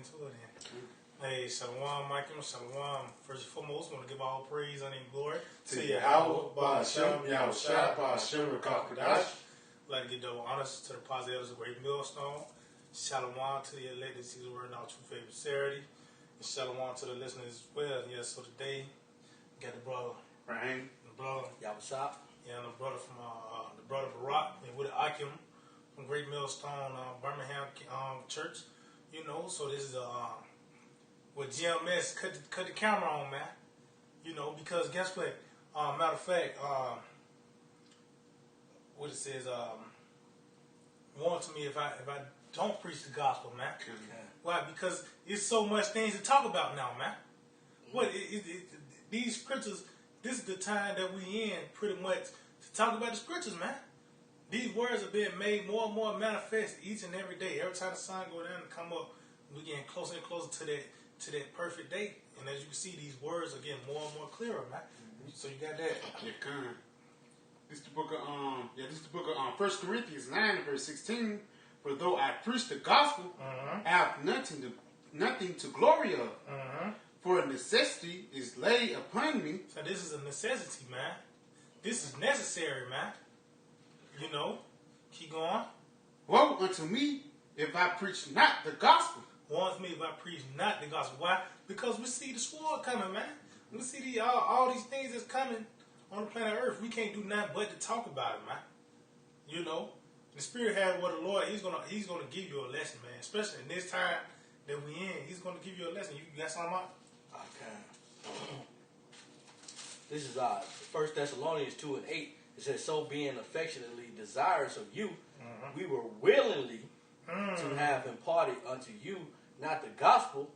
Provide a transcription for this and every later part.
into it then. Hey, Shalom, Michael, Shalom. First and foremost, I want to give all praise, honor, and glory to Yahweh, Ba'ashem, Yahushua, Ba'ashem, Rakakadash. I'd like to give double honors to the positive elders of Great Millstone. Shalom to the elected season word in our true faith sincerity. And shalom to the listeners as well. Yes, so today, we got the brother, Raheem, the brother, Yahushua. Yeah, and the brother from the brother Barak, and with Akim from Great Millstone, Birmingham Church. You know, so this is with GMS cut the camera on, man. You know, because guess what? Matter of fact, what it says, warn to me if I don't preach the gospel, man. Why? Because it's so much things to talk about now, man. What these scriptures? This is the time that we in, pretty much, to talk about the scriptures, man. These words are being made more and more manifest each and every day. Every time the sun go down and come up, we're getting closer and closer to that perfect day. And as you can see, these words are getting more and more clearer, man. So you got that. Yeah, come. This is the book of 1 Corinthians 9 and verse 16. For though I preach the gospel, I have nothing to glory of. For a necessity is laid upon me. So this is a necessity, man. This is necessary, man. You know, keep going. Woe unto me if I preach not the gospel. Woe unto me if I preach not the gospel. Why? Because we see the sword coming, man. We see all these things that's coming on the planet Earth. We can't do nothing but to talk about it, man. You know, the Spirit has what the Lord, He's gonna give you a lesson, man. Especially in this time that we in, He's gonna give you a lesson. You got something out? Okay. This is 1 Thessalonians 2 and 8. It says, so being affectionately desirous of you, we were willingly to have imparted unto you not the gospel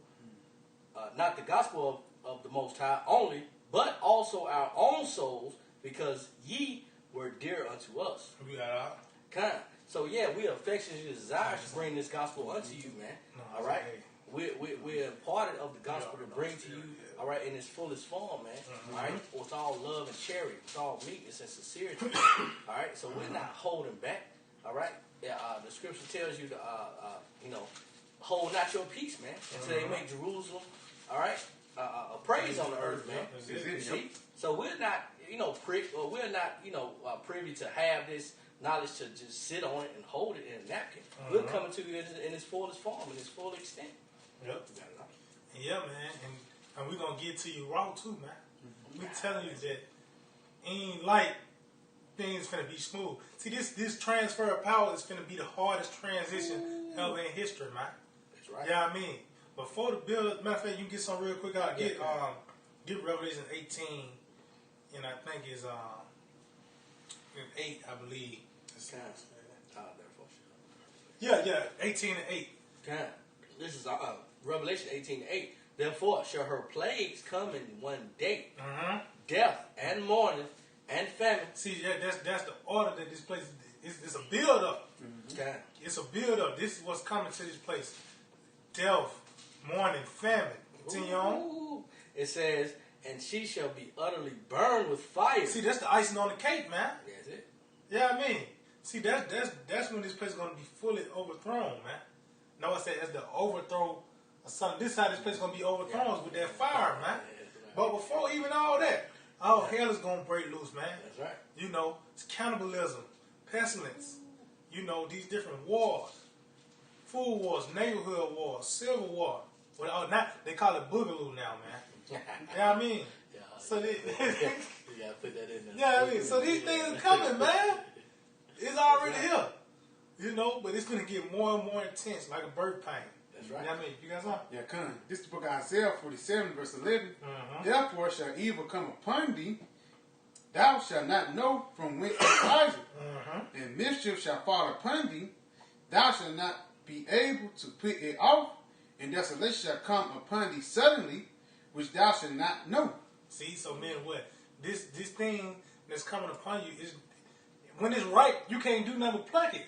of the Most High only, but also our own souls, because ye were dear unto us. We got out. Kind. So yeah, we affectionately desire to bring this gospel unto you, man. All right. We're imparted of the gospel to bring to you, all right, in its fullest form, man. All right, with all love and charity, with all meekness and sincerity. All right, so we're not holding back. All right, the scripture tells you to, hold not your peace, man, until they make Jerusalem, all right, a praise on the earth, man. See? So we're not, we're not, privy to have this knowledge to just sit on it and hold it in a napkin. We're coming to you in its fullest form, in its full extent. Yep. Yeah, man, and we're gonna get to you raw too, man. We telling you that ain't like things finna be smooth. See, this transfer of power is finna be the hardest transition ever in history, man. That's right. Yeah, I mean, before the bill, matter of fact, you can get some real quick. I'll get Revelation 18, and I think it's 8, I believe. Yeah, 18 and 8. Okay. This is Revelation 18 and 8. Therefore shall her plagues come in one day. Death and mourning and famine. See, that's the order that this place is. It's a build up. Okay. It's a build up. This is what's coming to this place. Death, mourning, famine. Continue on. It says, and she shall be utterly burned with fire. See, that's the icing on the cake, man. That's it. Yeah, I mean, see, that's when this place is going to be fully overthrown, man. No, I said that's the overthrow of something. This is how this place is going to be overthrown with that fire, man. But before even all that, all hell is going to break loose, man. That's right. You know, it's cannibalism, pestilence, you know, these different wars, food wars, neighborhood wars, civil war. Well, they call it boogaloo now, man. You know what I mean? Yeah. So you gotta put that in there. yeah, I mean, so these things are coming, man. It's already here. You know, but it's going to get more and more intense, like a birth pain. That's right. You know what I mean? You guys on? Yeah, come. This is the book of Isaiah 47 verse 11. Therefore shall evil come upon thee. Thou shalt not know from whence it riseth. And mischief shall fall upon thee. Thou shalt not be able to put it off. And desolation shall come upon thee suddenly, which thou shalt not know. See, so man, what? This thing that's coming upon you is, when it's ripe, you can't do nothing but pluck it.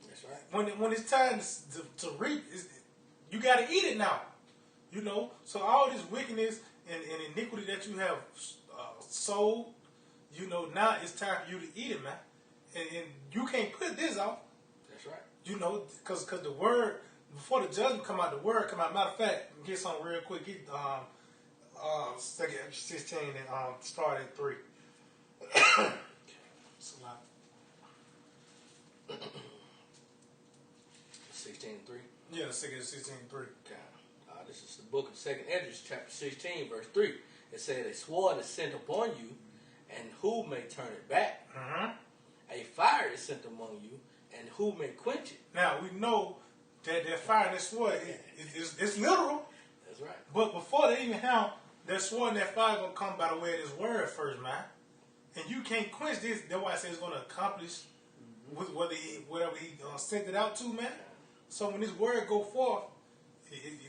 That's right. When it's time to reap, you got to eat it now. You know, so all this wickedness and iniquity that you have sowed, you know, now it's time for you to eat it, man. And you can't put this off. That's right. You know, because the word before the judgment come out, the word come out. Matter of fact, get something real quick. Get 2nd 16 and start at 3. It's a lot. 16:3. Yeah, 2nd 16 3. Okay. This is the book of 2nd Esdras, chapter 16, verse 3. It said, "A sword is sent upon you, and who may turn it back? A fire is sent among you, and who may quench it?" Now, we know that fire and that sword, it's literal. That's right. But before they even have that sword and that fire, going to come by the way of this word first, man. And you can't quench this. That's why I say it's going to accomplish whatever he sent it out to, man. So when this word go forth, it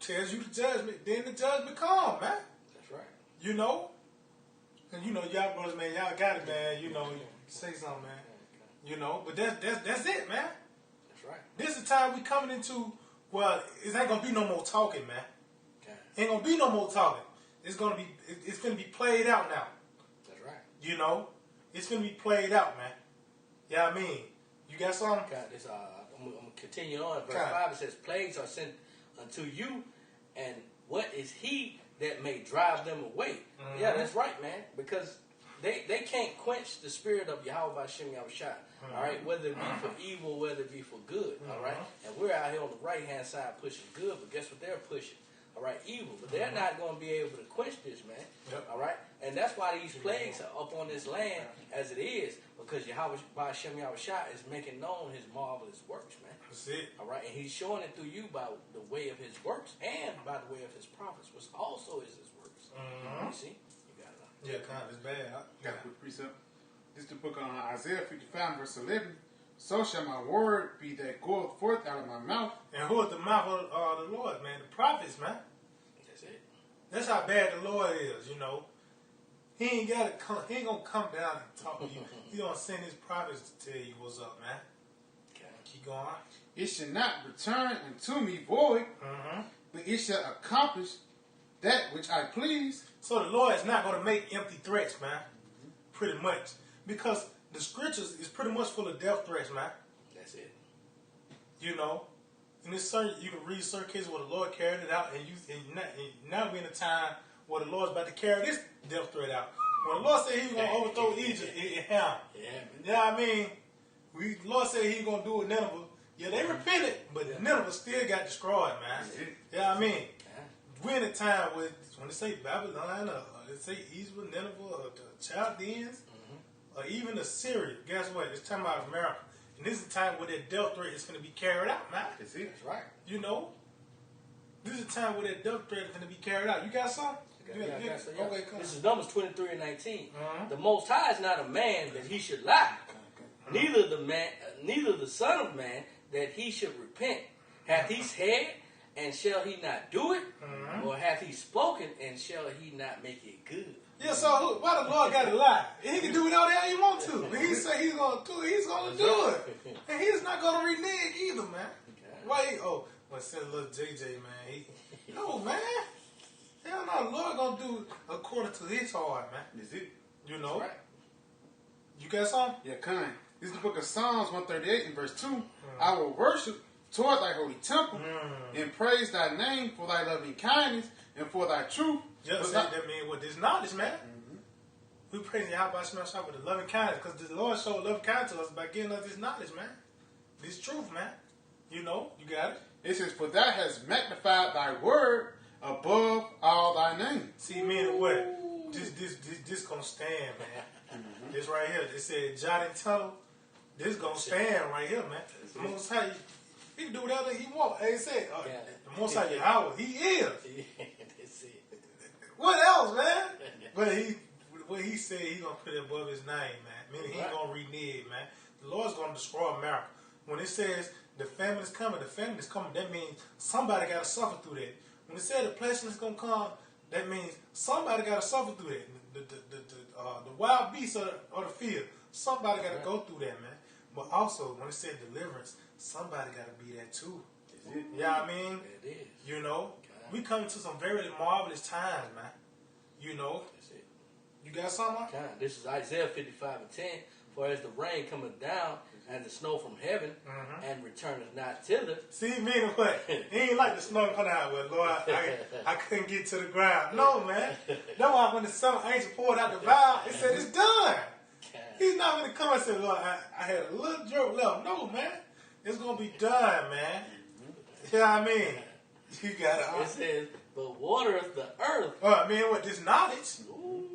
tells you the judgment. Then the judgment come, man. That's right. You know? And you know, y'all brothers, man, y'all got it, man. You know, say something, man. You know, but that's it, man. That's right. This is the time we coming into, well, it ain't gonna be no more talking, man. Okay. Ain't gonna be no more talking. It's gonna be played out now. That's right. You know? It's gonna be played out, man. Yeah, I mean, you got something? Okay, this, I'm gonna continue on. Verse 5, it says, "Plagues are sent unto you, and what is he that may drive them away?" Yeah, that's right, man. Because they can't quench the spirit of Yahweh Hashem Yahushua. All right, whether it be for evil, whether it be for good. All right, and we're out here on the right hand side pushing good, but guess what they're pushing? All right, evil. But they're not going to be able to quench this, man. Yep. All right, and that's why these plagues are up on this land as it is, because Yahweh Hashem Yahushua is making known His marvelous works, man. That's it. All right, and He's showing it through you by the way of His works and by the way of His prophets, which also is His works. You see, you got it. Yeah, kind of. It's bad. Got a quick precept. This is the book on Isaiah 55, verse 11. "So shall my word be that goeth forth out of my mouth." And who is the mouth of the Lord, man? The prophets, man. That's it. That's how bad the Lord is, you know. He ain't gonna come down and talk to you. He gonna send his prophets to tell you what's up, man. Okay. Keep going. "It shall not return unto me void, but it shall accomplish that which I please." So the Lord is not gonna make empty threats, man. Pretty much. Because the scriptures is pretty much full of death threats, man. That's it. You know, in this certain, you can read certain cases where the Lord carried it out, and now we're in a time where the Lord's about to carry this death threat out. When the Lord said He was gonna overthrow Egypt, it happened. Yeah. Yeah, I mean, the Lord said He was gonna do it Nineveh. Yeah, they repented, but Nineveh still got destroyed, man. Yeah, I mean, we're in a time where when they say Babylon, or they say Egypt, Nineveh, or the Chaldeans, or even Assyria, guess what? It's talking about America. And this is the time where that death threat is going to be carried out, man. That's it. That's right. You know? This is the time where that death threat is going to be carried out. You got something? Okay, come This is Numbers 23 and 19. "The Most High is not a man that He should lie, neither the Son of Man that He should repent. Hath He said, and shall He not do it? Or hath He spoken, and shall He not make it good?" Yeah, so why the Lord got to lie? He can do whatever the hell He wants to. When He say He's going to do it, He's going to do it. And He's not going to renege either, man. Why? Well, said little JJ, man. No, man. Hell no, the Lord going to do it according to His heart, man. That's it. You know? Right. You got something? Yeah, kind. This is the book of Psalms 138 and verse 2. "I will worship toward thy holy temple and praise thy name for thy loving kindness and for thy truth." Just that means with this knowledge, man. We praise Yahweh Shemashah with the loving kindness, because the Lord showed loving kindness to us by giving us this knowledge, man. This truth, man. You know, you got it. It says, "For thou hast magnified thy word above all thy name." See, meaning what? This gonna stand, man. This right here. It said jot and tittle. This gonna stand right here, man. The Most High, He can do whatever He want. Like I said, the Most High Yahweh, He is. That's it. What else, man? But what He said, He gonna put it above His name, man. Meaning He ain't gonna renege, man. The Lord's gonna destroy America. When it says the famine is coming, that means somebody gotta suffer through that. When it said the pestilence is gonna come, that means somebody gotta suffer through that. The wild beasts of the field, somebody gotta go through that, man. But also, when it said deliverance, somebody gotta be there too. Yeah, I mean, It is. you know, we come to some very marvelous times, man. You know, That's it. You got something? This is Isaiah 55:10. For as the rain cometh down and the snow from heaven and returneth not thither. See, meaning what? He ain't like the snow coming out. Well, Lord, I couldn't get to the ground. No, man. That's why when the son angel poured out the vial, it said it's done. He's not going to come and say, Lord, I had a little drop left. No, man. It's going to be done, man. You know what I mean? You got to. It says, but watereth the earth. I mean, what, this knowledge? Ooh.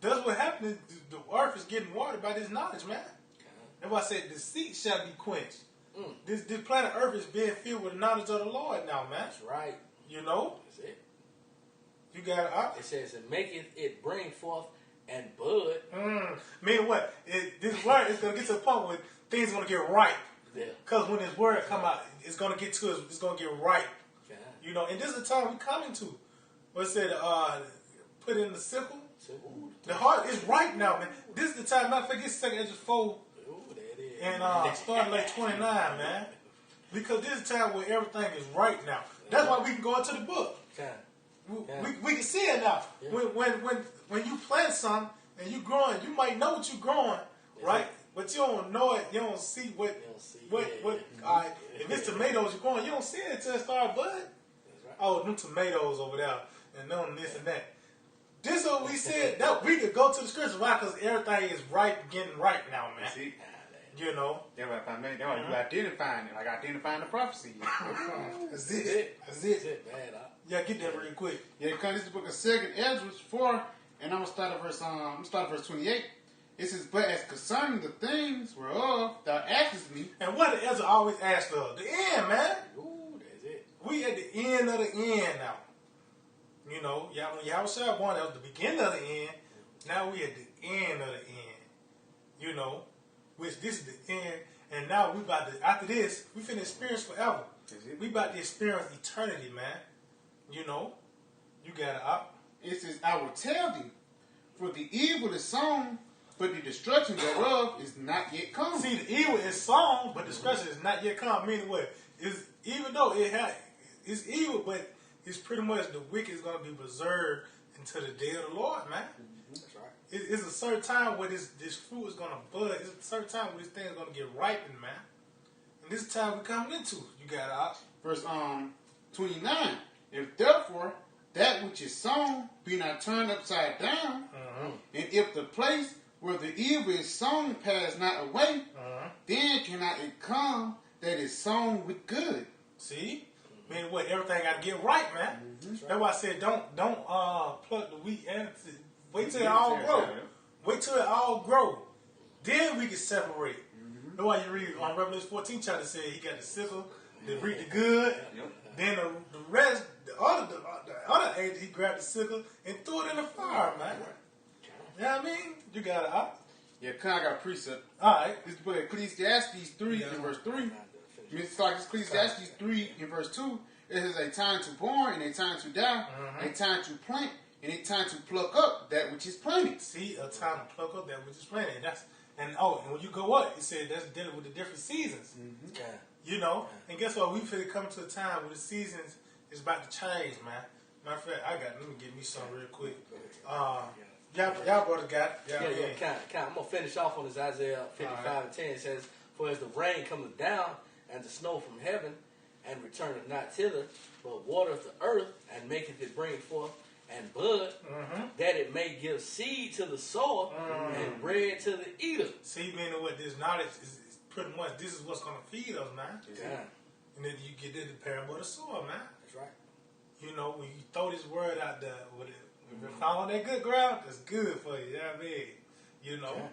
That's what happened. The earth is getting watered by this knowledge, man. That's why I said the sea shall be quenched. This planet Earth is being filled with the knowledge of the Lord now, man. That's right. You know? That's it. You got it. It says, and maketh it bring forth and bud. Meaning what? This word is going to get to a point where things are going to get ripe. Because when this word come out, it's going to get to us. It's going to get ripe. Yeah. You know, and this is the time we're coming to. What it said, put in the sickle. The heart is ripe now, man. This is the time. Matter of fact, it's 2 Ezra 4. And starting like 29, man. Because this is the time where everything is right now. That's why we can go into the book. We can see it now. Yeah. When you plant something and you growing, you might know what you're growing, right? But you don't know it. You don't see what. If it's tomatoes you're growing, you don't see it until it starts budding. Right. Oh, them tomatoes over there, and them this and that. This is what we said. That we could go to the scriptures, why? Because everything is ripe, getting ripe now, man. See? You know. That's what you identifying it, like identifying the prophecy. That's it. That's it. Man, yeah, get that real quick. Yeah, because this is the book of 2 Ezra 4, and I'm gonna start at verse 28. It says, but as concerning the things whereof thou askest me. And what did Ezra always ask of? The end, man. Ooh, that's it. We at the end of the end now. You know, when Yahushua born, that was the beginning of the end. Now we at the end of the end. You know, which this is the end. And now we about to, after this, we finna experience forever. We about to experience eternity, man. You know, you got it. It says, I will tell thee, for the evil is sown, but the destruction thereof is not yet come. See, the evil is sown, but destruction is not yet come. Meaning what? Even though it's evil, but it's pretty much the wicked is going to be preserved until the day of the Lord, man. That's right. It's a certain time where this fruit is going to bud. It's a certain time where this thing is going to get ripened, man. And this is the time we're coming into. You got it out. Verse 29. If therefore that which is sown be not turned upside down, and if the place where the evil is sown pass not away, then cannot it come that is sown with good. See? Man, what? Everything got to get right, man. That's why I said don't pluck the wheat and wait till it all grow. Wait till it all grow. Then we can separate. That's why you read on Revelation 14 chapter said he got the sickle, to reap the good. Then the rest, the other angel, he grabbed the sickle and threw it in the fire, man. You know what I mean? You got it out. Yeah, kind of got a precept. All right. This book Ecclesiastes 3 in verse 3. It's like Ecclesiastes 3 in verse 2. It says a time to born and a time to die, a time to plant and a time to pluck up that which is planted. See, a time to pluck up that which is planted. And when you go up, it said that's dealing with the different seasons. You know, and guess what? We finna come to a time where the seasons is about to change, man. Matter of fact, let me get me some real quick. Y'all brothers got it. Kind of. I'm going to finish off on this Isaiah 55 and 10. It says, for as the rain cometh down, and the snow from heaven, and returneth not thither, but watereth the earth, and maketh it bring forth and bud, that it may give seed to the sower, and bread to the eater. See, meaning what this knowledge is pretty much, this is what's going to feed us, man. Yeah. And then you get the parable of the sower, man. That's right. You know, when you throw this word out there, if it found on that good ground, that's good for you. You know what I mean? You know? Yeah.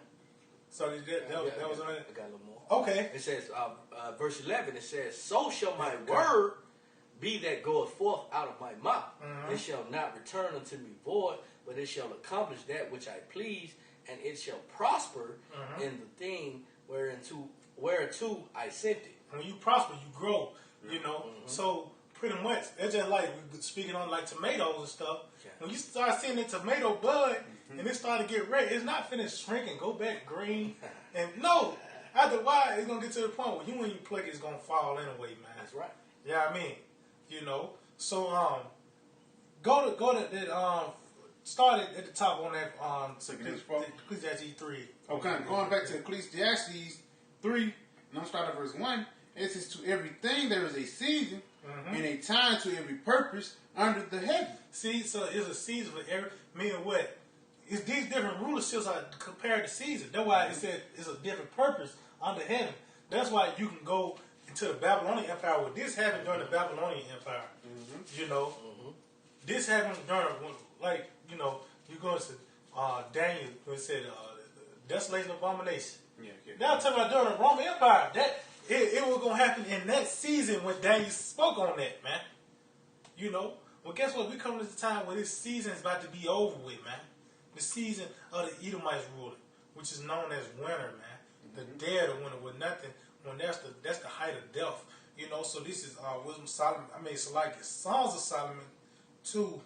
So that was on it. I got a little more. Okay. It says, verse 11, it says, so shall my word be that goeth forth out of my mouth. It shall not return unto me void, but it shall accomplish that which I please, and it shall prosper in the thing whereto I sent it. When you prosper, you grow, you know. So pretty much, it's just like we're speaking on like tomatoes and stuff. Yeah. When you start seeing the tomato bud and it start to get red, it's not finished shrinking, go back green. And no, after a while, it's going to get to the point where when you pluck it, it's going to fall anyway, man. That's right. Yeah, I mean, you know. So, go to that started at the top on that Ecclesiastes 3. Okay, going back to Ecclesiastes 3, and I'm starting at verse 1. It says, to everything there is a season and a time to every purpose under the heaven. See, so it's a season for every, meaning what? It's these different rulerships are compared to season. That's why it said it's a different purpose under heaven. That's why you can go into the Babylonian Empire. What this happened during the Babylonian Empire. You know, this happened during, like, you know, you go to Daniel, when it said desolation, abomination. Now I'm talking about during the Roman Empire. That it was going to happen in that season when Daniel spoke on that, man. You know, well, guess what? We come to the time where this season is about to be over with, man. The season of the Edomites ruling, which is known as winter, man. The dead of winter with nothing. When that's the height of death, you know. So this is Wisdom Solomon. I mean, it's like Songs of Solomon 2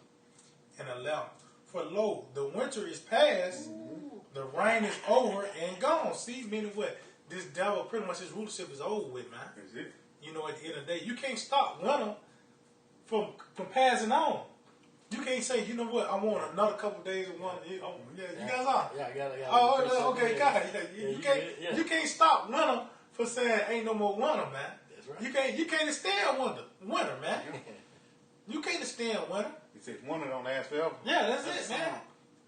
and 11. For lo, the winter is past, the rain is over and gone. See, meaning what? This devil, pretty much his rulership is over with, man. Is it? You know, at the end of the day, you can't stop winter from passing on. You can't say, you know what, I want another couple of days of winter. You guys are? Yeah, I got it. Oh, okay, God. You can't stop winter for saying ain't no more winter, man. That's right. You can't stand winter, man. You can't stand winter. He said winter don't last forever. Yeah, that's it, man.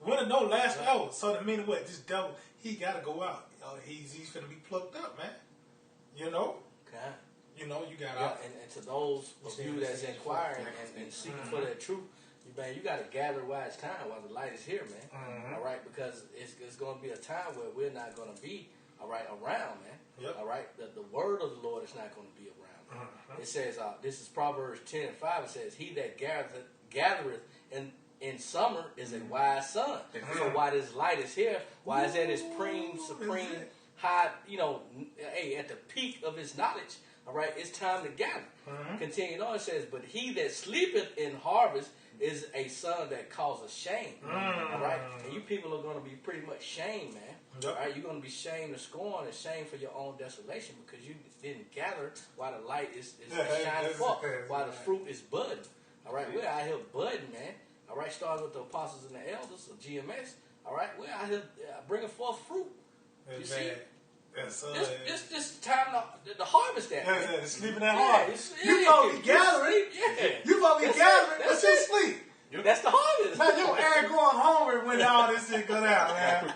Winter don't last forever. So that means what? This devil, he got to go out. He's finna be plucked up, man. You know? Okay. You know, you got out. And to those of you that's inquiring and seeking for that truth, man, you got to gather while it's time, while the light is here, man. All right? Because it's going to be a time where we're not going to be, all right, around, man. Yep. All right? The word of the Lord is not going to be around. It says, this is Proverbs 10 and 5. It says, he that gathereth in summer is a wise son. So while this light is here, while it's at its supreme high, you know, at the peak of its knowledge, all right, it's time to gather. Continuing on, it says, but he that sleepeth in harvest is a son that causes shame. All right? And you people are going to be pretty much shamed, man. All right? You're going to be shamed and scorned and shamed for your own desolation because you didn't gather while the light is shining forth, while the fruit is budding. All right? We're out here budding, man. All right? Starting with the apostles and the elders of GMS. All right? We're out here bringing forth fruit. You see? This time to harvest that. Yeah, sleeping that hard. You supposed to be gathering. You supposed to be gathering, but you sleep. That's the harvest. Man, your ass going hungry when all this shit go down, man.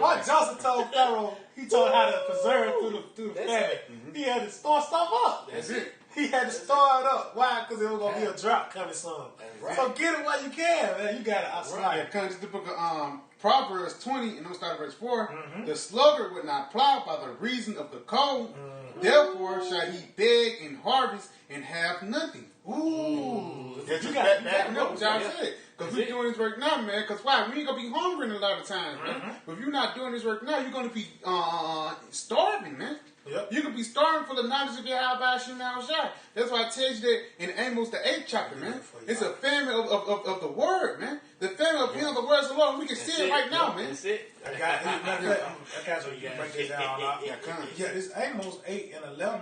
What Joseph told Pharaoh, he told how to preserve through the famine. He had to store stuff up. That's it. He had to store it up. Why? Because it was going to be a drought coming soon. Right. So get it while you can, man. You got it outside. Yeah, comes to the book of Proverbs 20, and I'm start at verse 4. The sluggard would not plow by the reason of the cold. Therefore shall he beg and harvest and have nothing. Ooh. You got what y'all said. Because we're doing this work now, man. Because why? We ain't going to be hungry a lot of times, man. But if you're not doing this work now, you're going to be starving, man. Yep. You could be starving for the knowledge of your Yahweh now shot. That's why I tell you that in Amos the 8th chapter, man. It's a famine of the word, man. The famine of him, the words of the Lord. We can see it right now, man. That's it. I got so you can break this down. Yeah, this Amos 8 and 11.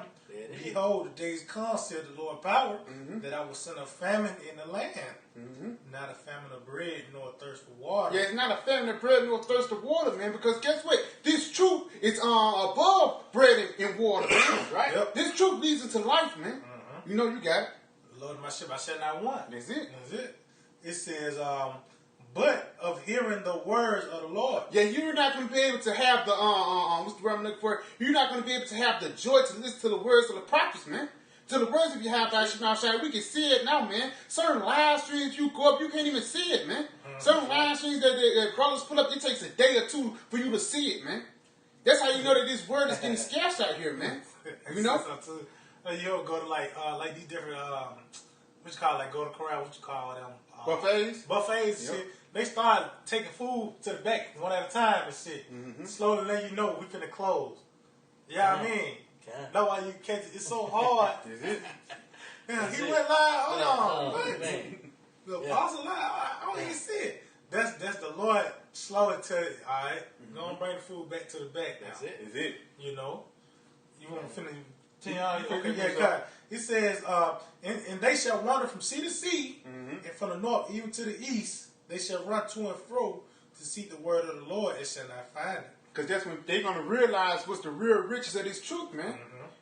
Behold, the days come, said the Lord power, that I will send a famine in the land. Not a famine of bread, nor a thirst for water. Yeah, it's not a famine of bread, nor a thirst of water, man. Because guess what? This truth is above bread and water, man. Right? Yep. This truth leads into life, man. You know you got it. Lord, my ship, I shall not want. That's it. That's it. It says, but of hearing the words of the Lord. Yeah, you're not going to be able to have the, what's the word I'm looking for? You're not going to be able to have the joy to listen to the words of the prophets, man. To the words of Yahweh, we can see it now, man. Certain live streams you go up, you can't even see it, man. Certain live streams that crawlers put up, it takes a day or two for you to see it, man. That's how you know that this word is getting scarce out here, man. You know? You'll go to like these different, what you call it, like go to corral, what you call them? Buffets and shit. They started taking food to the back one at a time and shit. Slowly letting you know we finna close. Yeah, I mean. That's why you catch it. It's so hard. Is it? Yeah, he went live. Hold on. What? The apostle live. I don't even see it. That's the Lord slowly tell you, all right, go and bring the food back to the back now. That's it. Is it? You know? You want to finish? Okay, it says, and they shall wander from sea to sea, and from the north even to the east, They shall run to and fro to seek the word of the Lord, and shall not find it. Because that's when they're going to realize what's the real riches of this truth, man.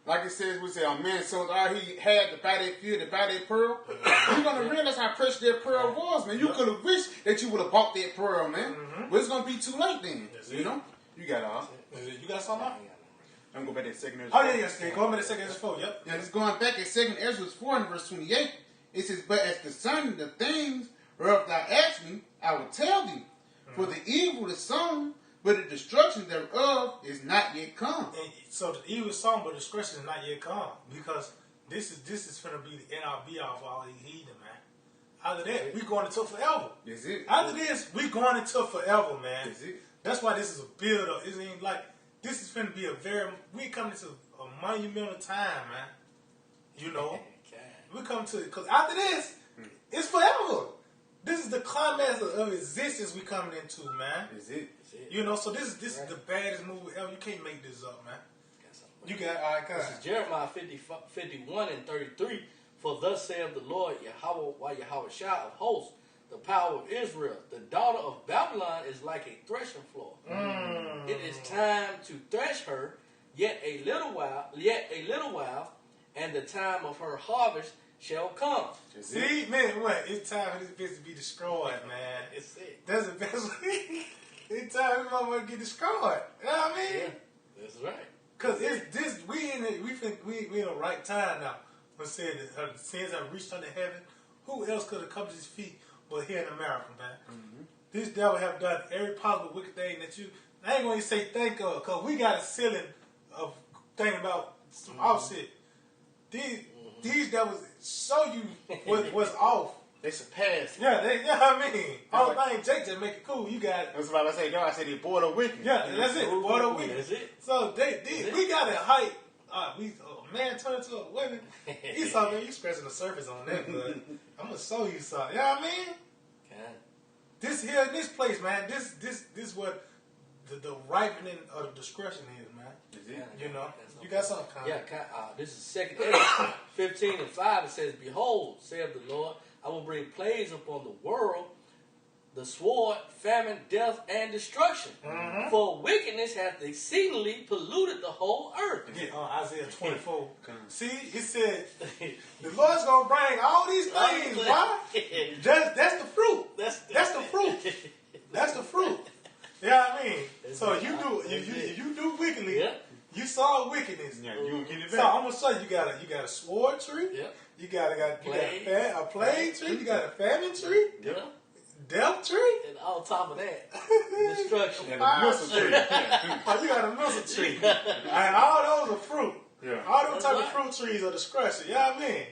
Like it says, we say, a man sold all he had to buy that field, to buy that pearl. You're going to realize how precious that pearl was, man. You could have wished that you would have bought that pearl, man. But it's going to be too late then. You know? You got all. You got something? I'm going to go back to 2nd Ezra. Oh, yeah. Go back to 2nd Ezra 4, yep. Yeah, it's going back at 2nd Ezra 4 and verse 28. It says, but as concerning the things whereof thou asked me, I will tell thee. For the evil is sown, but the destruction thereof is not yet come. And so the evil is sown, but the destruction is not yet come. Because this is going to be the NRB of all these heathen, man. After that, we going into forever. That's it. After this, we going into forever, man. That's it. That's why this is a build up. It ain't like this is going to be we coming to a monumental time, man. You know, we come to because after this, it's forever. This is the climax of existence we coming into, man. That's it. You know, so this is the baddest movie ever. You can't make this up, man. You got all right, this is Jeremiah 51 and 33. For thus saith the Lord Yahweh Shah of hosts, the power of Israel, the daughter of Babylon is like a threshing floor. It is time to thresh her, yet a little while, and the time of her harvest shall come. See, man, what? It's time for this bitch to be destroyed, man. It's it. That's the best way. It's time for this motherfucker to get destroyed. You know what I mean? Yeah, that's right. Cause it's this. We in the right time now. When said that her sins have reached unto heaven, who else could have come to his feet but here in America, man? This devil have done every possible wicked thing that you. I ain't gonna say thank God, cause we got a ceiling of thinking about some offset. These devils show you what's off. They surpassed. Yeah, you know what I mean? All the thing, Jake just make it cool. You got it. That's what I say. No, I said they bored of wicked. Yeah, that's it. Bored of wicked. That's it. So we got to hype. A man turned into a woman. He saw me. You scratching the surface on that, but I'm gonna show you something. You know what I mean? Okay. This here, this place, man. This what the ripening of the discretion is, man. Is it? You know, you got something. Yeah, this is 2nd Ezra 15 and 5. It says, "Behold, saith the Lord, I will bring plagues upon the world, the sword, famine, death, and destruction. For wickedness hath exceedingly polluted the whole earth." Yeah, Isaiah 24. See, it said the Lord's gonna bring all these things. Why? That's the fruit. That's the fruit. That's the fruit. You know what I mean? So you do wickedly. Yeah. You saw wickedness. Yeah, you gonna get it back. So I'm gonna show you. You got a sword tree. Yeah. You got a plague tree. You got a famine tree. Yeah. Death tree. And on top of that, destruction. And a missile tree. Oh, you got a missile tree. And all those are fruit. Yeah. All those type of fruit trees are discretion. You know what I mean?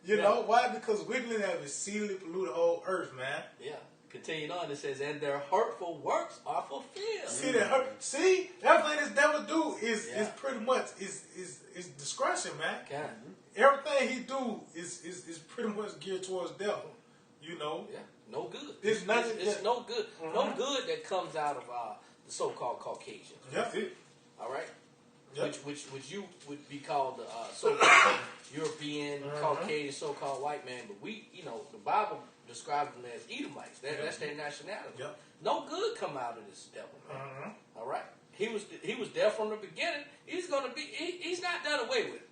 You know why? Because wickedness have exceedingly polluted the whole earth, man. Yeah. Continuing on, it says, "And their hurtful works are fulfilled." See that hurt? See everything this devil do is pretty much is discretion, man. Okay. Everything he do is pretty much geared towards devil. You know. Yeah. No good. It's nothing. It's no good. No good that comes out of the so-called Caucasians. Yep. All right. Yep. Which you would be called the so-called European, Caucasian, so-called white man, but we, the Bible describes them as Edomites. That's their nationality. Yep. No good come out of this devil. Man. All right. He was there from the beginning. He's gonna be. He's not done away with.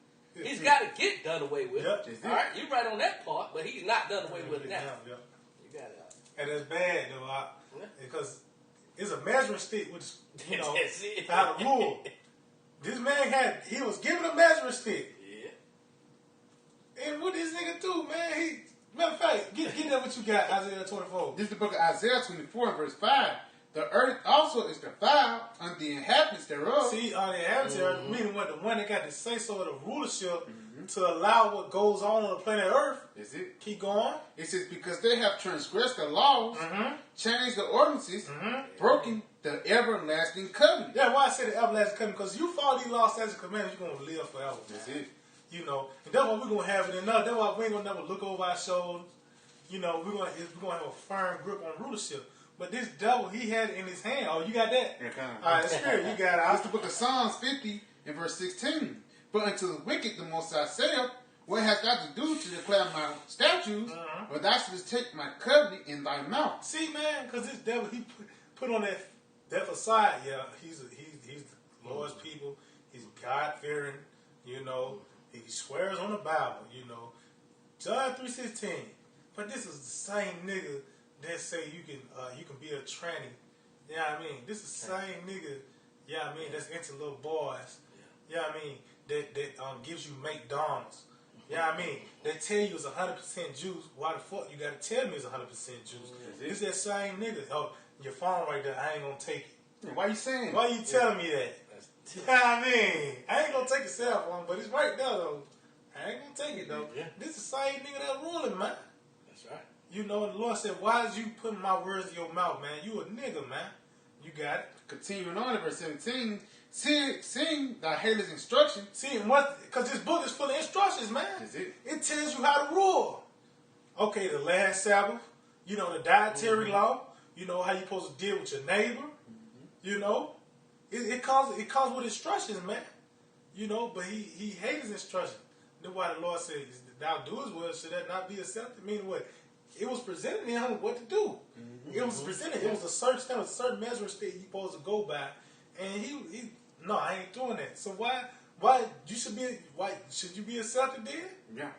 He's got to get done away with. Yep. All right. You're right on that part, but he's not done away with now. Yep. You got it. And it's bad though, because it's a measuring stick with That's it. how to rule. This man he was given a measuring stick. Yeah. And what this nigga do, man? Matter of fact, get that what you got, Isaiah 24. This is the book of Isaiah 24 and verse 5. The earth also is defiled unto the inhabitants thereof. See, on the inhabitants, meaning the one that got the say so of the rulership to allow what goes on the planet Earth. Is it? Keep going. It says, because they have transgressed the laws, changed the ordinances, broken the everlasting covenant. Yeah, why I say the everlasting covenant? Because you follow these laws, statutes, and commandments, you're going to live forever. That's it. You know, and that's why we're going to have it enough. That's why we ain't going to never look over our shoulders. You know, we're going to have a firm grip on rulership. But this devil, he had it in his hand. Oh, you got that? Yeah, come on. All right, spirit, you got it. That's the book of Psalms 50 and verse 16. But unto the wicked the Most High saith, what hast thou to do to declare my statutes? But thou shouldst take my covenant in thy mouth. See, man, because this devil, he put on that facade. Yeah, he's the Lord's people. He's God-fearing, you know. He swears on the Bible, you know. John 3:16. But this is the same nigga that say you can be a tranny. You know what I mean? This is the same nigga, you know what I mean, that's into little boys. You know what I mean? That gives you McDonald's. You know what I mean? They tell you it's 100% juice. Why the fuck you gotta tell me it's 100% juice? It's that same nigga. Oh, your phone right there, I ain't gonna take it. Why you saying? Why you telling me that? You know what I mean? I ain't gonna take a cell phone, but it's right there though. I ain't gonna take it though. Yeah. This is the same nigga that ruling, man. That's right. You know, the Lord said, why is you putting my words in your mouth, man? You a nigga, man. You got it. Continuing on in verse 17. Seeing thy haters instruction. See, what? Because this book is full of instructions, man. Is it? It tells you how to rule. Okay, the last Sabbath. You know, the dietary law. You know, how you supposed to deal with your neighbor. You know. It comes with instructions, man. You know, but he hates his instructions. That's why the Lord says, thou doest well, should that not be accepted? Meaning what? It was presented to him what to do. It was presented. It was a certain measuring stick you supposed to go by. And he no, I ain't doing that. So why should you be accepted then? Yeah.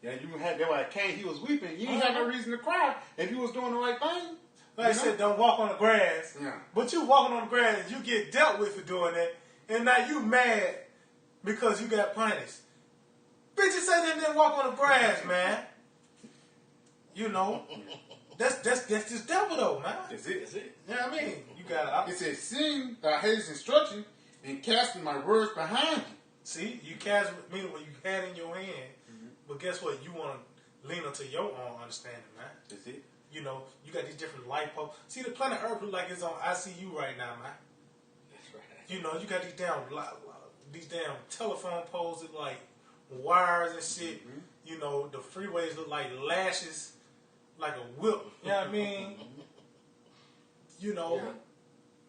Yeah, you had that why Cain, he was weeping. You didn't have no reason to cry if you was doing the right thing. Like I said, don't walk on the grass. Yeah. But you walking on the grass, you get dealt with for doing that, and now you mad because you got punished. Bitches say they didn't walk on the grass, man. You know, that's this devil though, man. That's it. That's it. You know what I mean? You got It says, seeing thy haters instruction and casting my words behind you. see, you cast meaning what you had in your hand, but guess what? You want to lean onto your own understanding, man. That's it. You know, you got these different light poles. See, the planet Earth look like it's on ICU right now, man. That's right. You know, you got these damn telephone poles that like wires and shit. You know, the freeways look like lashes, like a whip. You know what I mean? You know,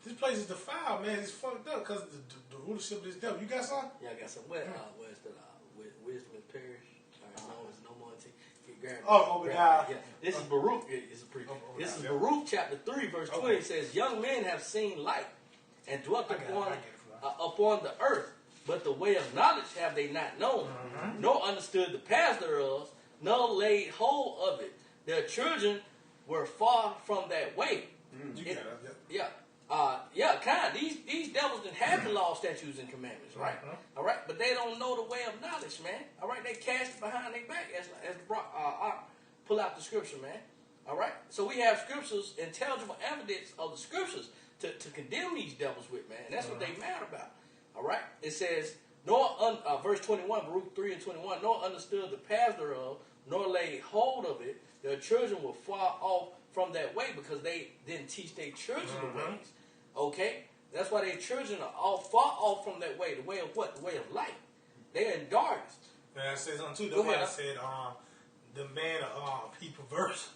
this place is defiled, man. It's fucked up because the rulership of this devil. You got something? Yeah, I got some. Where's the wisdom is perish? No more until get grabbed. Oh, Obadiah. Yeah, this is Baruch. This is Baruch chapter 3, verse 20. It says, "Young men have seen light and dwelt upon the earth, but the way of knowledge have they not known, nor understood the paths thereof, nor laid hold of it. Their children were far from that way." You got it. These devils didn't have the law, statutes, and commandments, right? All right, but they don't know the way of knowledge, man. All right, they cast it behind their back as pull out the scripture, man. All right, so we have scriptures, intelligible evidence of the scriptures to condemn these devils with, man. And that's what they mad about. All right, it says, verse 21, Baruch 3 and 21, nor understood the paths thereof, nor laid hold of it. Their children were far off from that way because they didn't teach their children the ways. Okay? That's why their children are all far off from that way. The way of what? The way of light. They're in darkness. And I said something too. That's why I said the man he perverse.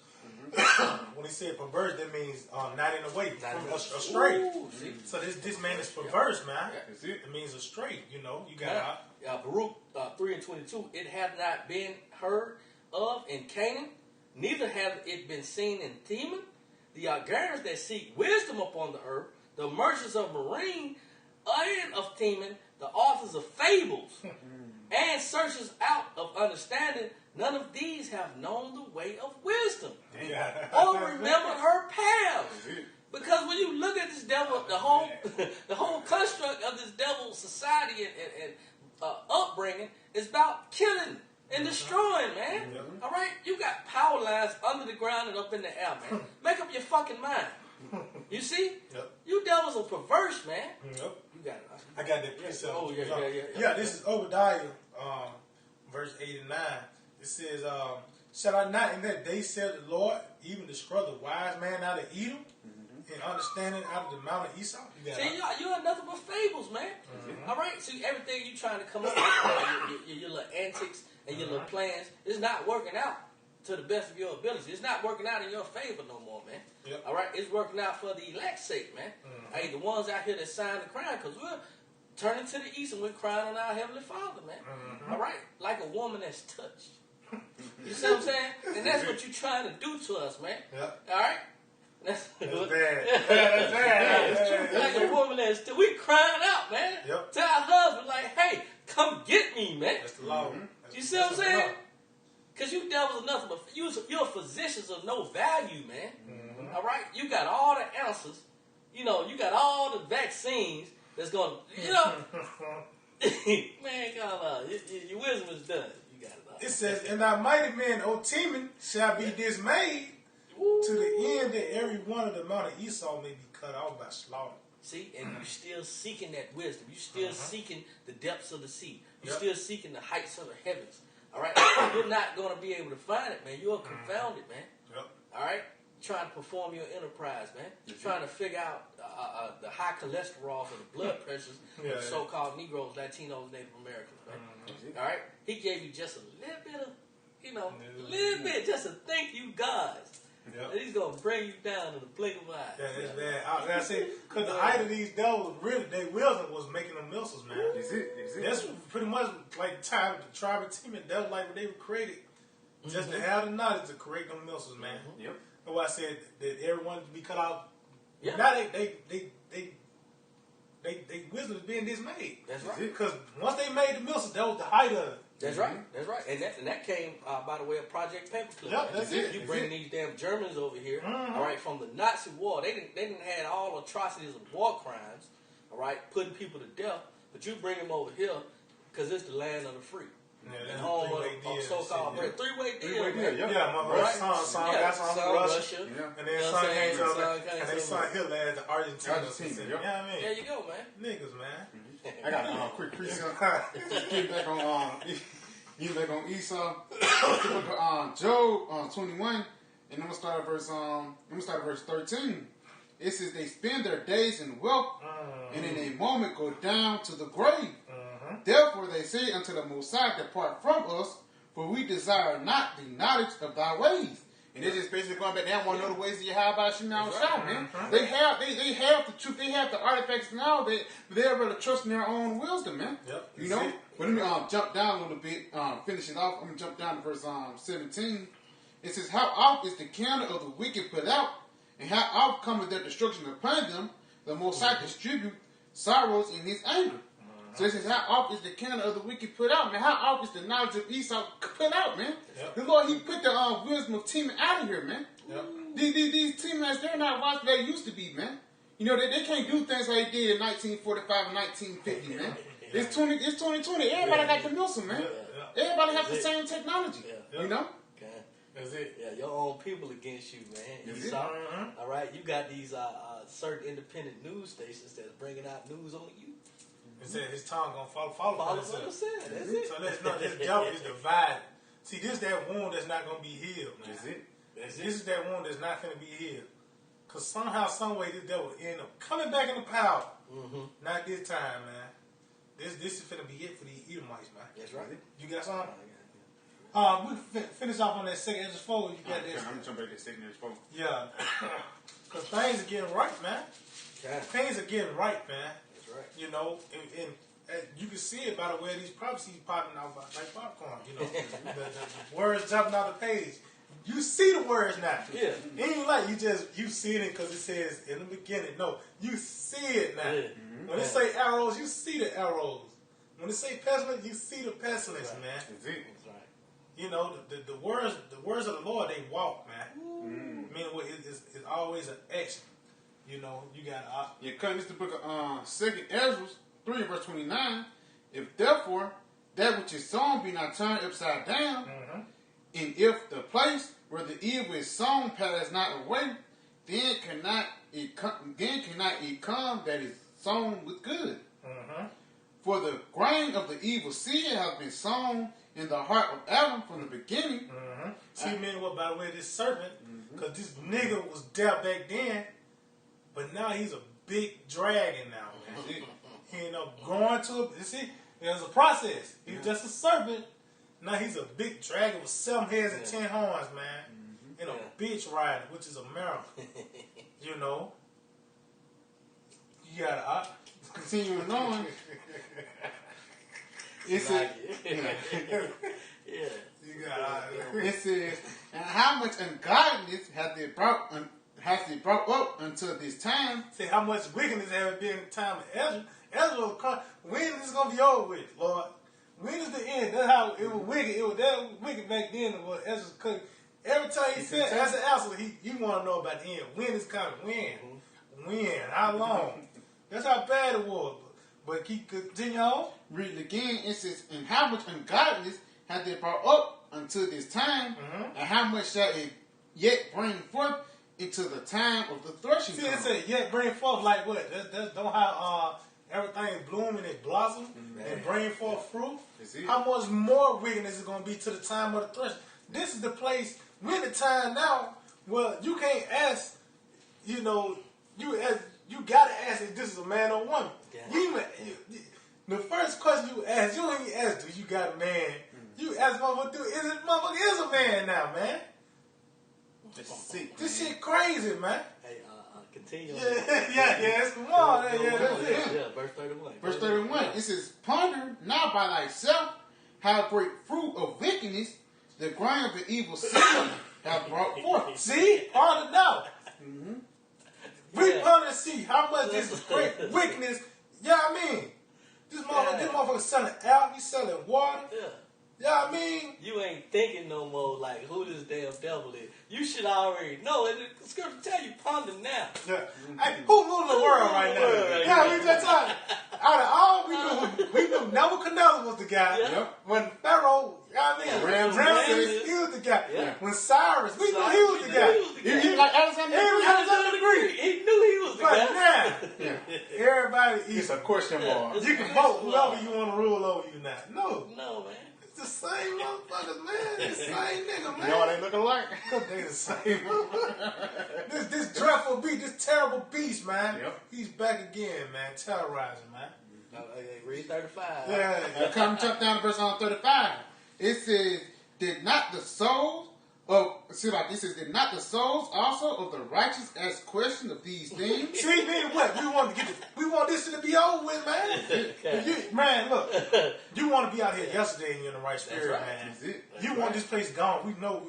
When he said perverse, that means not in the way, astray. Ooh, so this man is perverse, man. That's it. It means astray. You know, you got Baruch 3 and 22. It hath not been heard of in Canaan, neither hath it been seen in Teman. The Algarians that seek wisdom upon the earth, the merchants of marine and of Teman, the authors of fables, and searchers out of understanding, none of these have known the way of wisdom, or remembered her paths. Because when you look at this devil, the whole construct of this devil's society and upbringing is about killing and destroying, man. All right? You got power lines under the ground and up in the air, man. Make up your fucking mind. You see? You devils are perverse, man. You got it. I got that precept. Oh, yeah. Yeah, this is Obadiah, verse 8 and 9. It says, shall I not in that day, said the Lord, even destroy the wise man out of Edom, and understanding out of the mount of Esau? See, you are nothing but fables, man. All right? See, everything you trying to come up with, your little antics and your little plans, it's not working out to the best of your ability. It's not working out in your favor no more, man. All right? It's working out for the elect's sake, man. Hey, the ones out here that signed the crime, because we're turning to the east and we're crying on our Heavenly Father, man. Mm-hmm. All right? Like a woman that's touched. You see what I'm saying? And that's what you're trying to do to us, man. Yep. All right? That's bad. That's bad. It's true. Like a woman that's we crying out, man. Yep. To our husband, like, hey, come get me, man. That's the law. You see what I'm saying? Because you devils are nothing but you're physicians of no value, man. Mm-hmm. All right? You got all the answers. You know, you got all the vaccines that's going to, you know. Man, God, your wisdom is done. You got it all. It says, and our mighty men, O Teman, shall be dismayed to the end that every one of the mount of Esau may be cut off by slaughter. See, and you're still seeking that wisdom. You're still seeking the depths of the sea. You're Yep. still seeking the heights of the heavens. All right? You're not going to be able to find it, man. You're confounded, man. Yep. All right? Trying to perform your enterprise, man. Trying to figure out the high cholesterol and the blood pressures of so-called Negroes, Latinos, Native Americans, man. All right? He gave you just a little bit of, you know, just to thank you guys. Yep. And he's going to bring you down in the blink of an eye. Yeah, that's bad. Like I said, because the height of these devils, really, their wisdom was making them missiles, man. Is it? That's pretty much like the tribe of Teman. That was like what they were created. Just to have the knowledge to create them missiles, man. Yep. That's why I said that everyone to be cut off. Yeah. Now they wisdom is being dismayed. That's right. Because once they made the missiles, that was the height of it. That's right. That's right. And that came by the way of Project Paperclip. Yep, that's it. You bring these damn Germans over here, Mm-hmm. all right, from the Nazi war. They didn't had all atrocities of war crimes, all right, putting people to death. But you bring them over here because it's the land of the free. Yeah, And home of so-called three-way deal. Three-way deal, man. Yeah, my Right? son got some Son Russia. Yeah. And then You know son what I'm saying? came to Son came and they to son Hitler as the Argentina. Argentina, You yep. know what I mean? There you go, man. Niggas, man. I got a quick precept. Get back on Esau. Job 21, and I'm gonna start at verse 13. It says they spend their days in wealth, and in a moment go down to the grave. Therefore they say unto the Most High, depart from us, for we desire not the knowledge of thy ways. And it's just basically going back. They want to know the ways of Yahweh Shemel Shah, man. They have the truth. They have the artifacts now. They're able to trust in their own wisdom, man. Yep. You know. But let me jump down a little bit. Finish it off. I'm gonna jump down to verse 17. It says, "How oft is the candle of the wicked put out, and how oft cometh their destruction upon them? The Most High distribute sorrows in His anger." So it says, how oft is the candle of the wicked put out, man? How oft is the knowledge of Esau put out, man? Yep. The Lord, He put the wisdom of Teman out of here, man. Yep. These Temanites, they're not wise they used to be, man. You know, they can't do things like they did in 1945 and 1950, man. It's 2020. Everybody got the missile, man. Everybody has the same technology, you know? Okay. That's it. Yeah, your own people against you, man. Esau. All right, you got these certain independent news stations that's bringing out news on you. It said his tongue gonna follow Follow itself. what I'm saying. That's it. So let's not this devil is divided. See, this that wound that's not gonna be healed, man. That's it. This is that wound that's not gonna be healed. Cause somehow, some way, this devil end up coming back in the power. Not this time, man. This is finna be it for these Edomites, man. That's right. You got something? We can finish off on that second Ezra 4. You got that? I'm gonna jump back to second Ezra 4. Yeah. Cause things are getting right, man. Okay. Things are getting right, man. That's right. You know, and you can see it by the way these prophecies popping out like popcorn. You know, the words jumping out the page. You see the words now. Yeah. It ain't like you see it because it says in the beginning. No, you see it now. Yeah. When it say arrows, you see the arrows. When it say pestilence, you see the pestilence, man. That's it. That's right. You know, the words of the Lord, they walk, man. Meaning it's always an action. You know, you got Yeah, cutting this the book of second Ezra 3 verse 29. If therefore that which is sown be not turned upside down, and if the place where the evil is sown pass not away, then cannot it come that is sown with good. For the grain of the evil seed has been sown in the heart of Adam from the beginning. See, man, what by the way, this serpent, because this nigga was there back then, but now he's a big dragon now, man. He ended up going to it. See, it was a process. He was just a serpent. Now he's a big dragon with 7 heads and 10 horns, man. And a bitch rider, which is a miracle. You know. You gotta Continuing on, It says, Yeah. You got it says, and how much ungodliness has they brought up until this time? See how much wickedness have been in the time of Ezra. Ezra will come. When is this gonna be over with, Lord? When is the end? That's how it was wicked. It was that wicked back then. What Ezra's cooking. Every time he said, as an answer, you want to know about the end. When is coming? When? How long? That's how bad it was. But keep continue on. Reading again, it says, and how much ungodliness have they brought up until this time, and how much shall it yet bring forth into the time of the threshing? See, it said yet bring forth like what? That's don't have everything bloom and it blossom and bring forth fruit. How much more wickedness is going to be to the time of the threshing? This is the place. We're in the time now where you can't ask. You know, you gotta ask if this is a man or woman. Yeah. The first question you ask, you don't even ask, do you got a man? You ask motherfucker, motherfucker is a man now, man. This shit crazy, man. Hey, continue. Yeah, it's the one. That's it. Yeah, verse 31. Verse 31, it says, ponder not by thyself how great fruit of wickedness the ground of the evil seed have brought forth. See? Ponder now. We ponder to see how much this great wickedness, I mean? This motherfucker selling alcohol, he's selling water. Yeah. I mean? You ain't thinking no more like who this damn devil is. You should already know. And the scripture tell you ponder now. Yeah. Hey, who ruling the world right now? We just talking. Out of all we knew Nebuchadnezzar was the guy. Yeah. When Pharaoh, Ramses, he was the guy. Yeah. When Cyrus, we knew he was the guy. He like Alexander the Great. He knew he was the guy. But now, everybody, It's a question mark. you can vote whoever you want to rule over you now. No, man. It's the same motherfuckers, man. The same nigga, man. You know what they looking like? They the same. this dreadful beast, this terrible beast, man. Yep. He's back again, man. Terrorizing, man. Read 35. Yeah. Come jump down to verse 35. It says, did not the souls did not the souls also of the righteous ask questions of these things? See, man, what? We want this to be over with, man. Man, look. You want to be out here yesterday and you're in the right spirit, man. You want this place gone. We know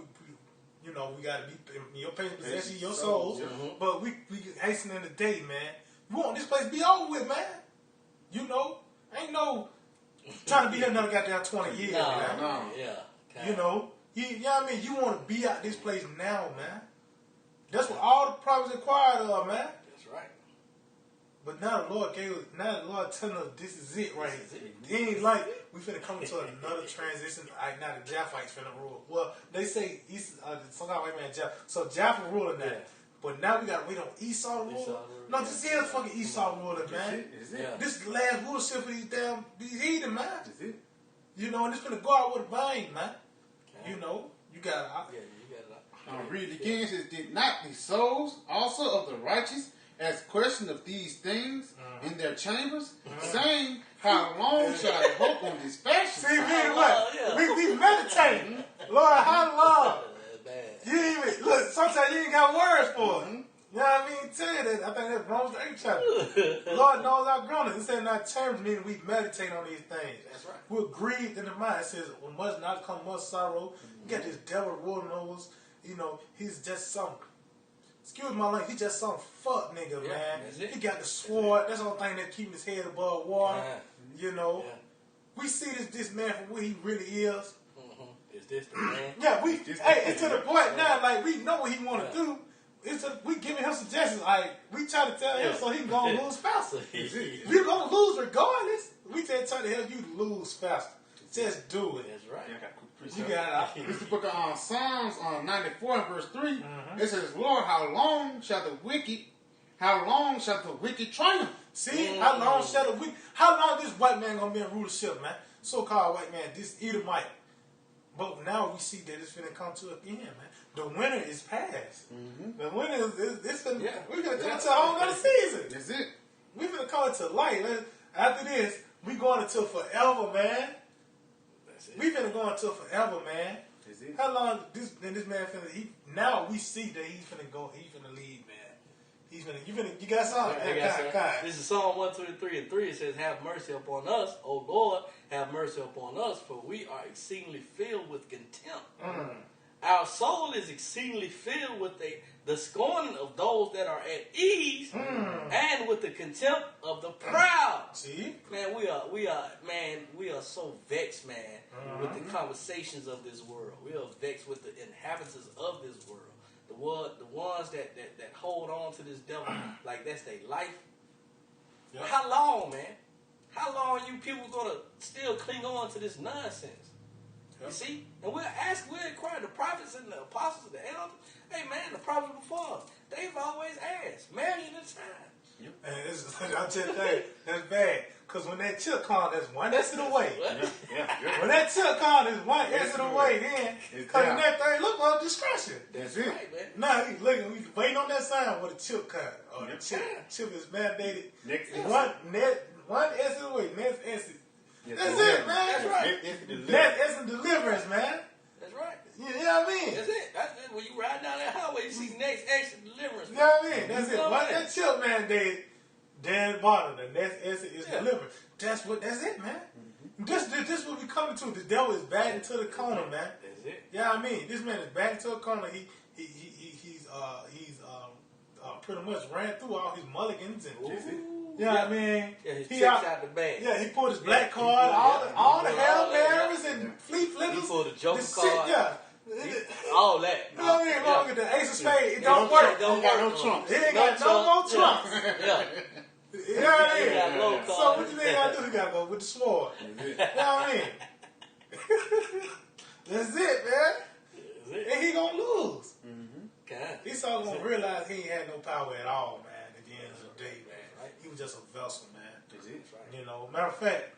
we got to be in your possession, your souls. But we hastening the day, man. We want this place to be over with, man. You know, ain't no trying to be here another goddamn 20 years, man. No. Yeah. You know what I mean? You want to be out this place now, man. That's what all the prophets inquired of, man. That's right. But now the Lord telling us this is it right here. It ain't like we finna come to another transition. Like now the Japhites finna rule. Well, they say some kind of white man Japh. So Japh ruling now. Yeah. But now we got to wait on Esau ruler. No, this is fucking Esau ruler, man. This is the last rulership for these heathen, man. You know, and it's finna go out with a bang, man. Okay. You know, you got it. You got it. Read it again. It says, did not the souls also of the righteous ask questions of these things in their chambers, saying, how long shall I hope on this fashion? See, what? We meditating. Lord, how long? You even look. Sometimes you ain't got words for it. You know what I mean? Tell you that. I think that's Romans 8 chapter. Lord knows our groanings. It said in our terms, meaning we meditate on these things. That's right. We're grieved in the mind. It says, when much not come much sorrow. You got this devil ruling over us. You know, he's just some. Excuse my language. He's just some fuck nigga, man. He got the sword. That's the only thing that keeping his head above water. You know, we see this man for what he really is. Is this the man? Yeah, it's to the point now, like, we know what he want to do. We giving him suggestions, like, we try to tell him so he can go and lose faster. You're going to lose regardless. We just try to help you lose faster. Just do it. That's right. You got it. It's the book of Psalms 94 and verse 3. It says, Lord, how long shall the wicked triumph? See, how long this white man going to be in rulership, man? So-called white man, this Edomite. But now we see that it's finna come to an end, man. The winter is past. The winter is we're gonna come to a whole other season. That's it. We're gonna come into light. After this, we going into forever, man. We finna go into forever, man. How long this man finna? Now we see that he's finna leave, man. You got something? This is Psalm 123:3. It says, "Have mercy upon us, O Lord, have mercy upon us, for we are exceedingly filled with contempt. Our soul is exceedingly filled with the scorning of those that are at ease, and with the contempt of the proud." See, man, we are so vexed, man, with the conversations of this world. We are vexed with the inhabitants of this world. The ones that hold on to this devil like that's their life. Yep. How long, man? How long are you people gonna still cling on to this nonsense? Yep. You see? And we'll inquire the prophets and the apostles and the elders. Hey, man, the prophets before us, they've always asked, millions of times. Yep. And I'll tell you that, that's bad. Because when that chip comes, that's one exit away. When that chip comes, it's one exit away then. Because the next thing, look on discretion. That's it. Right, man. Now, we waiting on that sign where the chip comes. Or the chip is mandated. One exit away, next exit. That's it, man. That's right. Next exit deliverance, man. That's right. You know what I mean? That's it. That's it. When you ride down that highway, you see next exit deliverance. You know what I mean? That's it. Once that chip mandated, Dan bottom, the next exit is delivered. That's it, man. This what we coming to. The devil is back into the corner, man. That's it. Yeah, I mean, this man is back into the corner. He's pretty much ran through all his mulligans and you know what I mean? Yeah, his tricks out the bag. Yeah, he pulled his black card, all the Hail Marys and flea flippers. He pulled the Joker card. Yeah. All that. You know what I mean? Long as the Ace of Spades, it don't work. It don't got no trumps. It ain't got no more trumps. Yeah. You know what I mean? Yeah, so what you think I do? You gotta go with the sword. You know what I mean? That's it, man. And he gonna lose. Esau gonna realize he ain't had no power at all, man. At the end of the day, man. Right? He was just a vessel, man. That's it. Right. You know, matter of fact,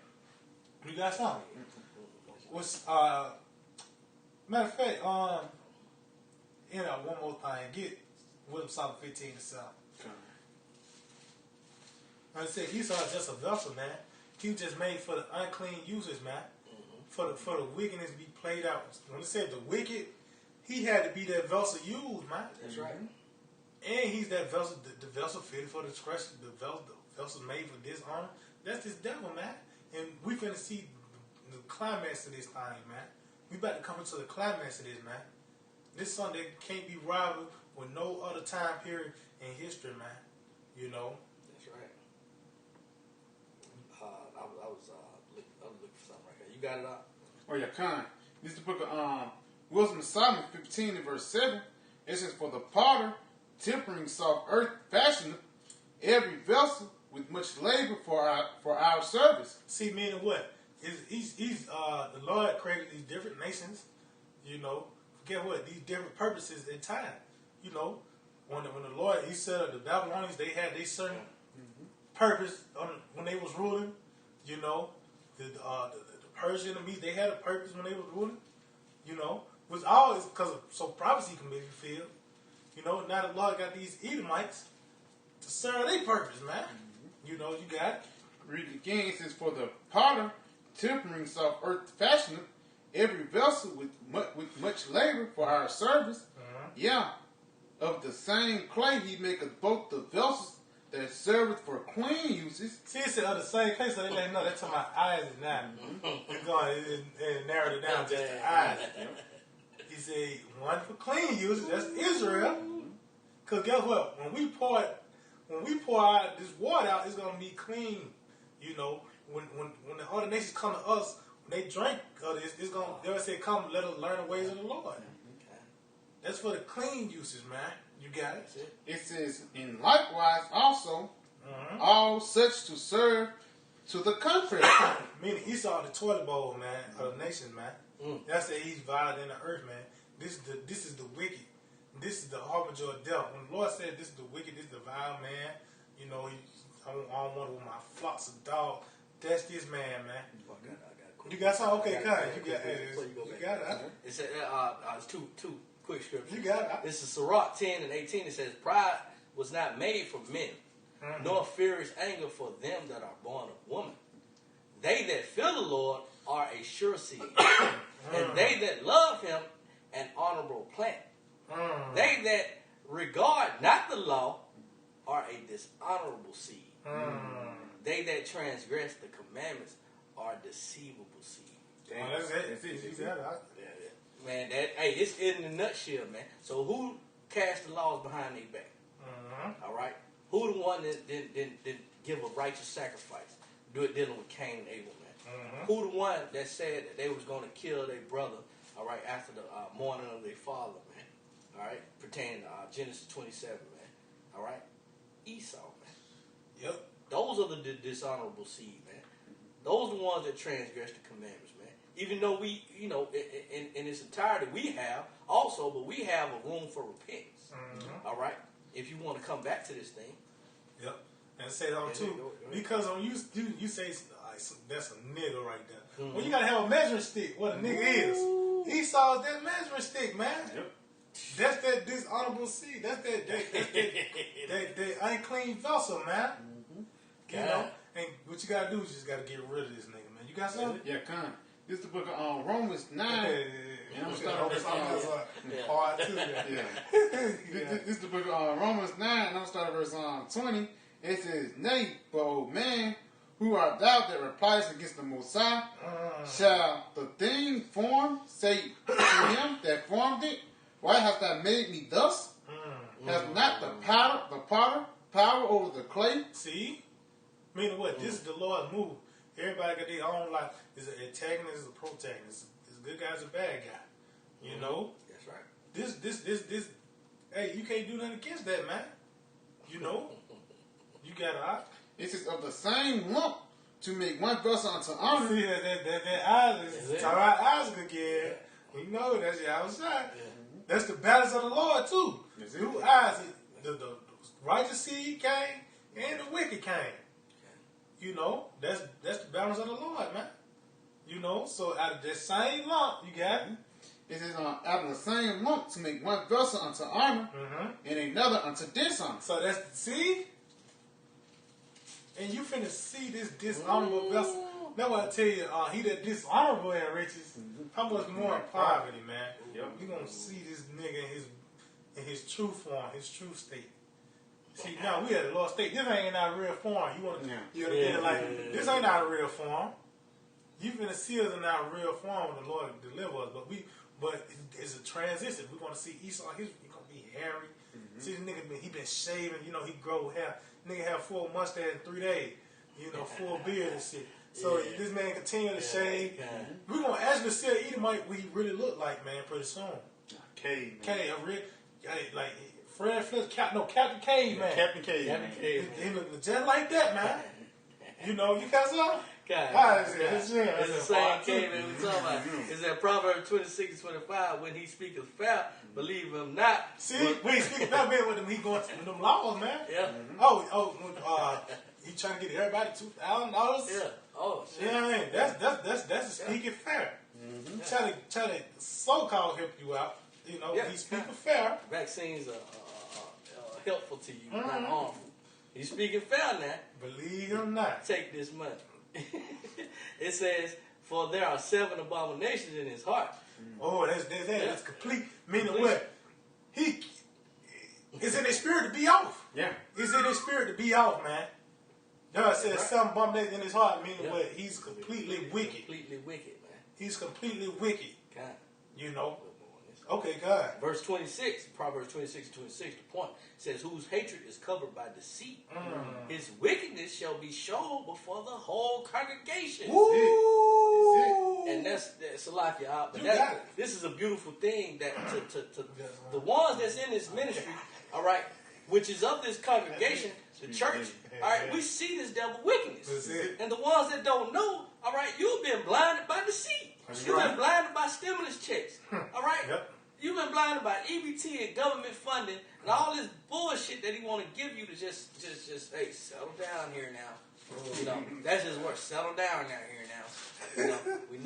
you got something. Matter of fact, one more thing. Get Wisdom Psalm 15 to 7. Like I said, Esau is just a vessel, man. He was just made for the unclean users, man. For the wickedness to be played out. When it said the wicked, he had to be that vessel used, man. That's right. And he's that vessel, the vessel fitted for discretion, the vessel made for dishonor. That's this devil, man. And we finna see the climax of this thing, man. We about to come into the climax of this, man. This something that can't be rivaled with no other time period in history, man. You know. That's right. I was looking for something right here. You got it up? Oh yeah, kind. This is the book of Wisdom of Solomon 15 and verse 7. It says, "For the potter tempering soft earth fashioneth every vessel with much labor for our service." See, meaning what? He's the Lord created these different nations, you know. Forget what? These different purposes in time. You know, when the Lord, he set up the Babylonians, they had their certain purpose when they was ruling. You know, the Persian enemies, they had a purpose when they was ruling. You know, was always because so prophecy can be fulfilled. You know, now the Lord got these Edomites to serve their purpose, man. You know, you got it. Read it again. It says, "For the potter tempering soft earth fashioneth every vessel with much labor for our service. Yeah, of the same clay he maketh both the vessels that serveth for clean uses." See, it said of the same clay, so they let know that's to my eyes and now. It's going and narrowed it down just to eyes. He said one for clean uses, that's Israel. Because guess what? When we pour out this water out, it's gonna be clean. You know, when the other nations come to us, when they drink of this, it's gonna they'll say, "Come, let us learn the ways of the Lord." That's for the clean uses, man. You got it. It says, "And likewise also all such to serve to the country." Meaning Esau, the toilet bowl, man, of the nation, man. That's that he's violent in the earth, man. This is the wicked. This is the harbinger of death. When the Lord said this is the wicked, this is the vile man, you know, I don't want it with my flocks of dogs. That's this man, man. You got something? Okay, kind. You got it. It said, it's two quick scriptures. You got it. This is Sirach 10 and 18. It says, "Pride was not made for men, nor furious anger for them that are born of woman. They that fear the Lord are a sure seed, and they that love him an honorable plant. They that regard not the law are a dishonorable seed. They that transgress the commandments are deceivable seed. Damn. That's it. Man, it's in a nutshell, man. So who cast the laws behind their back? All right. Who the one that didn't give a righteous sacrifice? Dealing with Cain and Abel, man. Who the one that said that they was going to kill their brother? All right, after the mourning of their father, man. All right, pertaining to Genesis 27, man. All right, Esau, man. Yep. Those are the dishonorable seed, man. Those are the ones that transgress the commandments, man. Even though we, in its entirety, we have also, but we have a room for repentance. All right, if you want to come back to this thing. Yep. And say that too, because on you say that's a nigga right there. Well, you gotta have a measuring stick. What a nigga is. Esau is that measuring stick, man. Yep. That's that dishonorable seed. That's that unclean vessel, man. You know, and what you gotta do is just gotta get rid of this nigga, man. You got something? Yeah, kind of. This is the book of Romans 9. Yeah. I'm starting verse hard too. This is the book of Romans 9, and I'm starting verse 20. It says, "Nay, but O man, who art thou that replies against the Most High? Shall the thing formed say to him that formed it, why hast thou made me thus? Has not the potter power over the clay?" See? Meaning what? This is the Lord's move. Everybody got their own life. Is an antagonist, is a protagonist. Is a good guy, is a bad guy. You know? That's right. This. Hey, you can't do nothing against that, man. You know? You got to. It says, "Of the same lump to make one vessel unto honor." See, that Isaac is talking about Isaac again. We know that's your outside. That's the balance of the Lord, too. Through Isaac, the righteous seed came and the wicked came. You know, that's the balance of the Lord, man. You know, so out of that same lump, you got it. It says, "Out of the same lump to make one vessel unto honor, and another unto dishonor." So that's the seed. And you finna see this dishonorable vessel. That's what I tell you, he that dishonorable in riches, how much more in poverty, man. You gonna see this nigga in his true form, his true state. See, now we at a lost state. This ain't our real form. You wanna get it like this ain't our real form. You finna see us in our real form when the Lord deliver us. But it's a transition. We're gonna see Esau. He's gonna be hairy. See, this nigga he been shaving. You know, he grow hair. Nigga have full mustache in 3 days. You know, full beard and shit. So this man continue to shave. We're gonna actually see Edomite what he really look like, man, pretty soon. Cave. Like Fred Flint's Captain Cave, man. Captain Cave. He look just like that, man. You know, you got some? It's the same cave that we talking about. It's that Proverbs 26:25. When he speaketh fair, believe him not. See, when he speaking about man with them, he going to them laws, man. Yeah. He trying to get everybody $2,000. Yeah. Oh, shit. Yeah, I mean, that's speaking fair. Try to so-called help you out. You know, he's speaking fair. Vaccines are helpful to you, not harmful. He's speaking fair now. Believe him not. Take this money. It says, "For there are 7 abominations in his heart." Oh, that's complete. Meaning what? He is in his spirit to be off. Yeah. He's in his spirit to be off, man. No, it says 7 abominations in his heart, meaning what? He's completely wicked. Completely wicked, man. He's completely wicked. God. You know. Okay, God. Verse 26, Proverbs 26:26, the point says, "Whose hatred is covered by deceit, his wickedness shall be shown before the whole congregation." Woo! And that's Salakia. But this is a beautiful thing that to the ones that's in this ministry, all right, which is of this congregation, the church, all right, we see this devil wickedness. That's it. And the ones that don't know, all right, you've been blinded by deceit. You've been blinded by stimulus checks, all right? Yep. You've been blinded by EBT and government funding and all this bullshit that he want to give you to just hey, settle down here now. You know, that's just worse. Settle down now here now. You know, we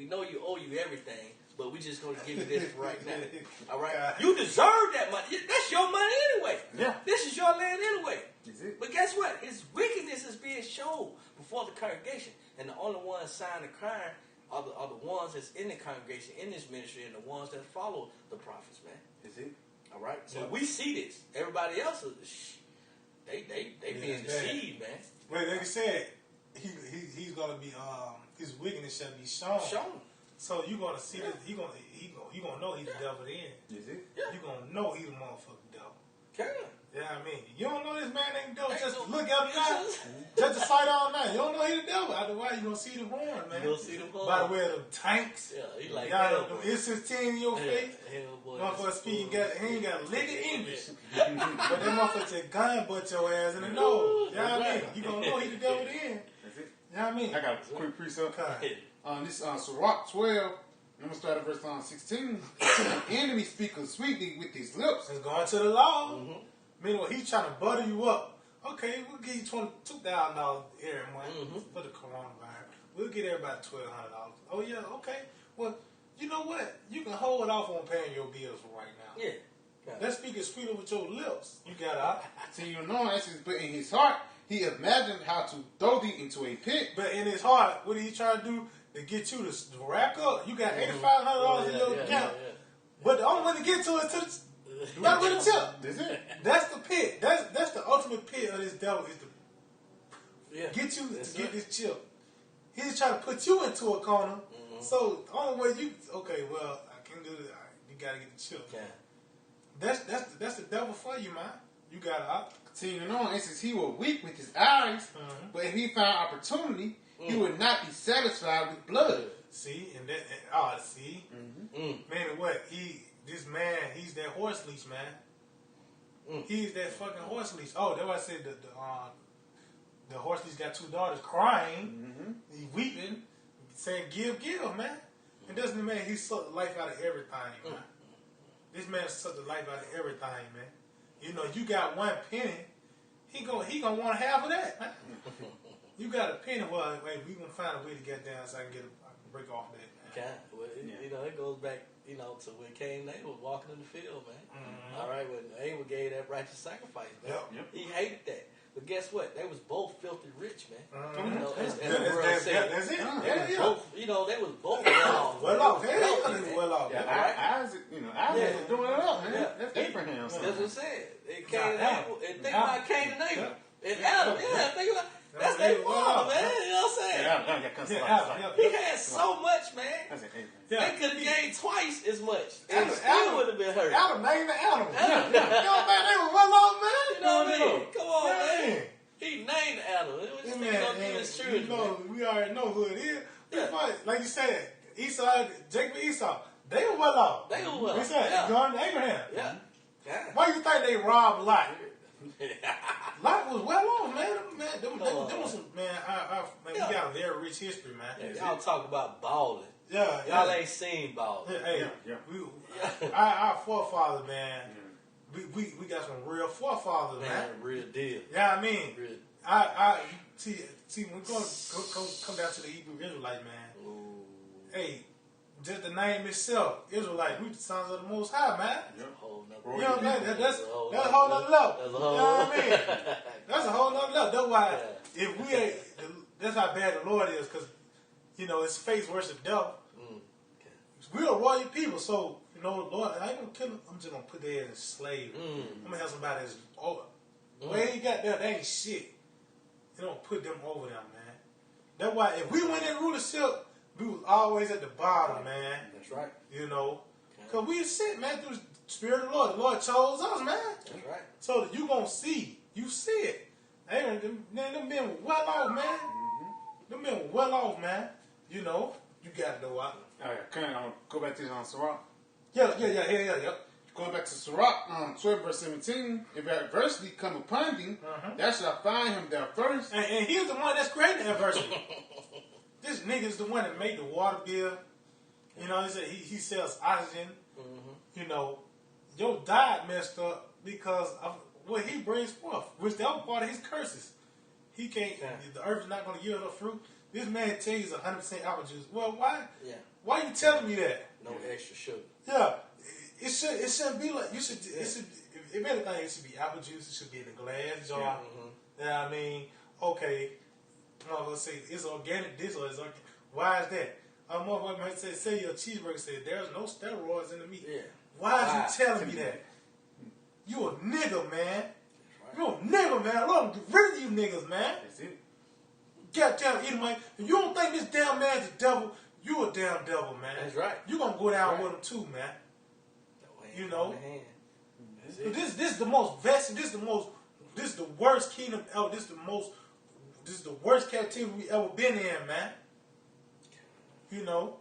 know you owe you everything, but we just gonna give you this right now. All right, you deserve that money. That's your money anyway. Yeah. This is your land anyway. Is it? But guess what? His wickedness is being shown before the congregation, and the only ones signing the crime are the ones that's in the congregation, in this ministry, and the ones that follow the prophets, man. Is it? All right? So we see this. Everybody else is, they being deceived, man. Wait, like I said, he's gonna be his wickedness shall be shown. So you gonna see that he gonna know he's the devil then. Is it? Yeah. You gonna know he's a motherfucking devil. Can. Yeah, I mean, you don't know this man ain't devil. Just look at him now. Just the sight all night. You don't know he's the devil. Otherwise, you gonna see the horn, man. You gonna see the horn. By the way of them tanks. Yeah, he like y'all know it's 16 in your face. Hell, boy. Motherfucker speaking, he ain't got a lick of English. But that motherfucker said gun butt your ass in the nose. You know what I mean? You gonna know he the devil then. That's it. You know what I mean? I got a quick precept. This Sirach 12. I'm gonna start at verse 16. The enemy speaketh sweetly with his lips. It's going to the law. Meanwhile, he's trying to butter you up. Okay, we'll give you $22,000 every month for the coronavirus. We'll get everybody $1,200. Oh yeah, okay. Well, you know what? You can hold off on paying your bills for right now. Yeah. Let's speak it sweetly with your lips. You got out. See, you know, but in his heart, he imagined how to throw thee into a pit. But in his heart, what he trying to do to get you to rack up? You got $8,500 in your account. But the only way to get to it is to the right with the tip. That's it. That's the pit. That's the ultimate pit of this devil is to get you to get this chip. He's trying to put you into a corner. So the only way well, I can do this. You gotta get the chip. Yeah. That's the devil for you, man. You gotta continue on. It says he will weep with his eyes, but if he found opportunity, he would not be satisfied with blood. See, man, what this man, he's that horse leash, man. He's that fucking horse leash. Oh, that's why I said the horse leash got two daughters crying, he weeping, saying, give, man. And doesn't mean he sucked the life out of everything, man. This man sucked the life out of everything, man. You know, you got one penny, he gonna want half of that, man. You got a penny, well, wait, we gonna find a way to get down so I can break off that, man. Well, you know, it goes back, you know, to when Cain and Abel walking in the field, man. All right, when Abel gave that righteous sacrifice, man. He hated that. But guess what? They was both filthy rich, man. You know, as the world said. That's it. Both, you know, they was both well off. Well off. Isaac, Isaac was doing it up, man. That's Abraham. That's what I said. Cain and Abel. And think about Cain and Abel. And Adam, think about that's their father, man. You know what I'm saying? He had so much, man. They could have gave twice as much. And still would have been hurt. Adam named the animal. You know, man, they were well off, man. You know what I mean? Come on, man. He named the animal. It was just gonna give his children. You know, we already know who it is. Like you said, Jacob and Esau, they were well off. They were well off. We said, Jordan and Abraham. Yeah. Why you think they robbed Lot? Lot was well off, man. Them was some, man, we got a very rich history, man. Y'all talk about balling. Y'all ain't seen balling. Our forefathers, man, we got some real forefathers, man. Real deal. Yeah, I mean, I see when we come down to the Hebrew Israelite, man. Ooh. Hey, just the name itself, Israelite, we the sons of the Most High, man. You know what I mean? That's a whole nother level. You know what I mean? That's a whole nother level. That's why if we ain't, that's how bad the Lord is, because you know it's face worship devil. We're a royal people, so you know, Lord, I ain't gonna kill them. I'm just gonna put their ass as slave. I'm gonna have somebody that's over. Where he got there, they ain't shit. You don't put them over them, man. That's why if we went in rulership, we was always at the bottom, man. That's right. You know, because we sit, man, through the Spirit of the Lord. The Lord chose us, man. That's right. So that you gonna see. You see it. Hey, them men were well off, man. Them men were well off, man. You know, you got to know why. All right, I'm going to go back to Sirach. Yeah. Going back to Sirach 12 verse 17, if adversity come upon thee, thou shalt find him there first. And he's the one that's creating adversity. This nigga's the one that made the water bill. You know, he sells oxygen. You know, your diet messed up because of what he brings forth, which that was part of his curses. He can't. The earth is not going to yield up fruit. This man tells you it's 100% apple juice. Well, why? Yeah. Why are you telling me that? No extra sugar. Yeah. It shouldn't be like, you should, it should, if anything, it should be apple juice. It should be in a glass jar. You know what I mean? Okay. Motherfucker say, it's organic this or it's organic. Why is that? A motherfucker might say your cheeseburger said, there's no steroids in the meat. Yeah. Why are you telling me that? You a nigga, man. You a nigga, man. Lord, get rid of you niggas, man. That's it. Goddamn Edomite. If you don't think this damn man's the devil, you a damn devil, man. That's right. You gonna go down with him too, man. You know? This is the most vested, this is the worst kingdom ever, this is the worst captivity we ever been in, man. You know?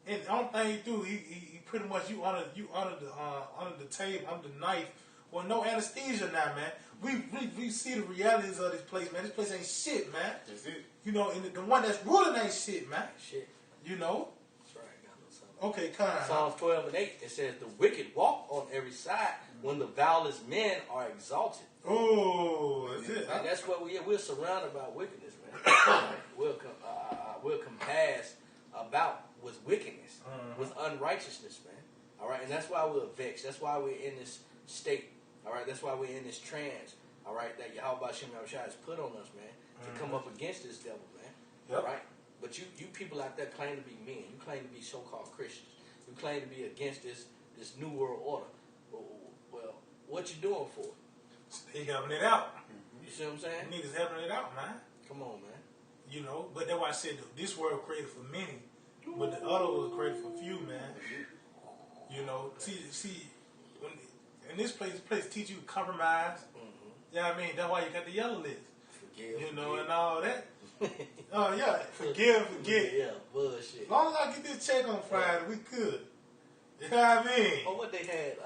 And the only thing he do, he pretty much you under the table, under the knife, with no anesthesia now, man. We see the realities of this place, man. This place ain't shit, man. That's it. You know, and the one that's ruling ain't shit, man. Shit. You know? That's right. Got a little something. Okay, kind of. Psalms 12 and 8, it says, the wicked walk on every side when the vilest men are exalted. Oh, that's it. And that's what we're surrounded by wickedness, man. we're compassed about with wickedness, with unrighteousness, man. All right, and that's why we're vexed. That's why we're in this state. All right, that's why we're in this trance. All right, that Yahweh Shem Yahushua has put on us, man, to come up against this devil, man. Yep. All right, but you people out there claim to be men. You claim to be so-called Christians. You claim to be against this new world order. Well, what you doing for? He helping it out. You see what I'm saying? Niggas helping it out, man. Come on, man. You know, but that's why I said this world created for many, but the other was created for few, man. You know, see, when in this place teach you to compromise. You know what I mean? That's why you got the yellow list. Forgive, you know, and all that. Oh yeah, forgive, forget. Yeah, bullshit. As long as I get this check on Friday, we good. You know what I mean? Or what they had,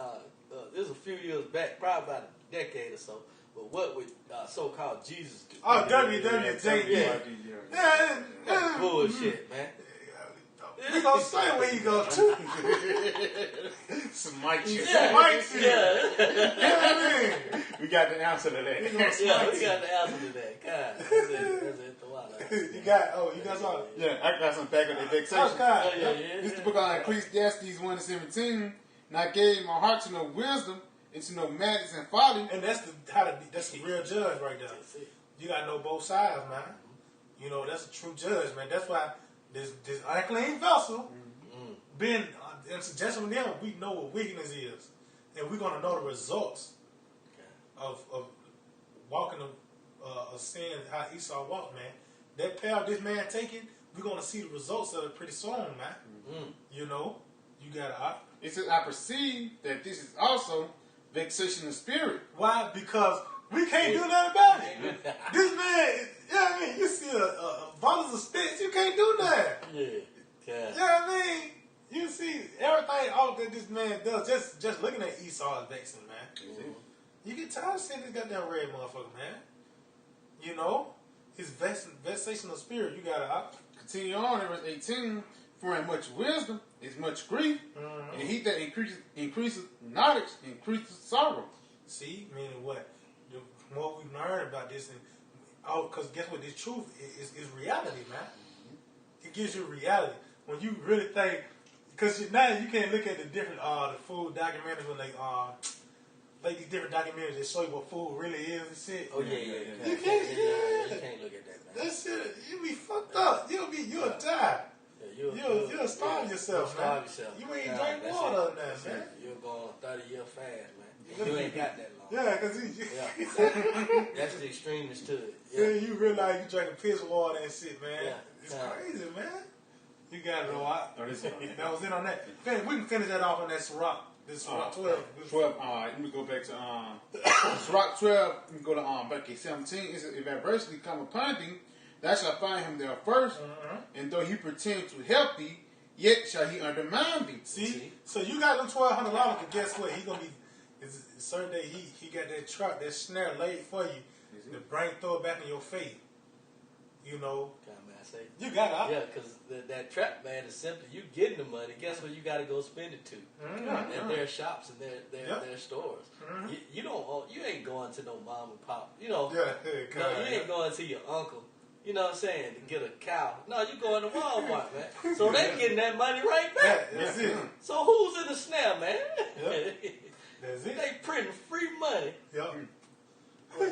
this was a few years back, probably about a decade or so, but what would so-called Jesus do? Oh, WWJD. Yeah. Yeah. Bullshit, man. We gonna say where you go to. Some mic shit. Yeah. Mike shit. Yeah. You know what I mean? We got the answer to that. Yeah, we got the answer to that. God, that's it. You got something. Yeah, I got some back of the vexation. Oh, God. Yeah. This is the book on Ecclesiastes 1:17. And I gave my heart to know wisdom and to know madness and folly. And that's the real judge right there. That's it. You gotta know both sides, man. You know, that's a true judge, man. That's why this unclean vessel been in suggestion with them, we know what wickedness is. And we're gonna know the results of walking a sin how Esau walked, man. That path this man taking, we're gonna see the results of it pretty soon, man. You know, you gotta. It says, I perceive that this is also vexation of spirit. Why? Because we can't do nothing about it. This man, you know what I mean? You see a bottles of sticks, you can't do that. Yeah. You know what I mean? You see everything all that this man does, just looking at Esau is vexing, man. You get tired of seeing this goddamn red motherfucker, man. You know? His vexation of spirit, you gotta Continue on in verse 18. For in much wisdom is much grief, and he that increases knowledge increases sorrow. see, meaning what? The more we learn about this, and because guess what? This truth is reality, man. It gives you reality when you really think. Because now you can't look at the different the food documentaries when they like these different documentaries that show you what food really is and shit. Oh yeah. You can't, You can't look at that, man. That shit, you be fucked up. You'll die. You'll starve yourself, man. You ain't drink water on that, man. You're going 30-year fast, man. You ain't got that long. Yeah, because that's the extremeness to it. Yeah, you realize you drinking piss water and shit, man. Yeah. It's crazy, man. You got it, lot. Oh, this That was it on that. We can finish that off on that Sirach. This Sirach 12. 12. Let me go back to Sirach 12. Let me go to back at 17. It says, if adversity come upon thee, thou shalt find him there first. And though he pretend to help thee, yet shall he undermine thee. See? So you got them $1,200, but guess what? He gonna be. It's a certain day he got that truck, that snare laid for you to throw it back in your face. You know. You got it. Yeah, because that trap, man, is simply you getting the money. Guess where you got to go spend it to? At their shops and their stores. You ain't going to no mom and pop. You know. You ain't going to your uncle. You know what I'm saying, to get a cow. No, you going to Walmart, man. So they getting that money right back. That's it. So who's in the snare, man? That's it. They printing free money. Yep. They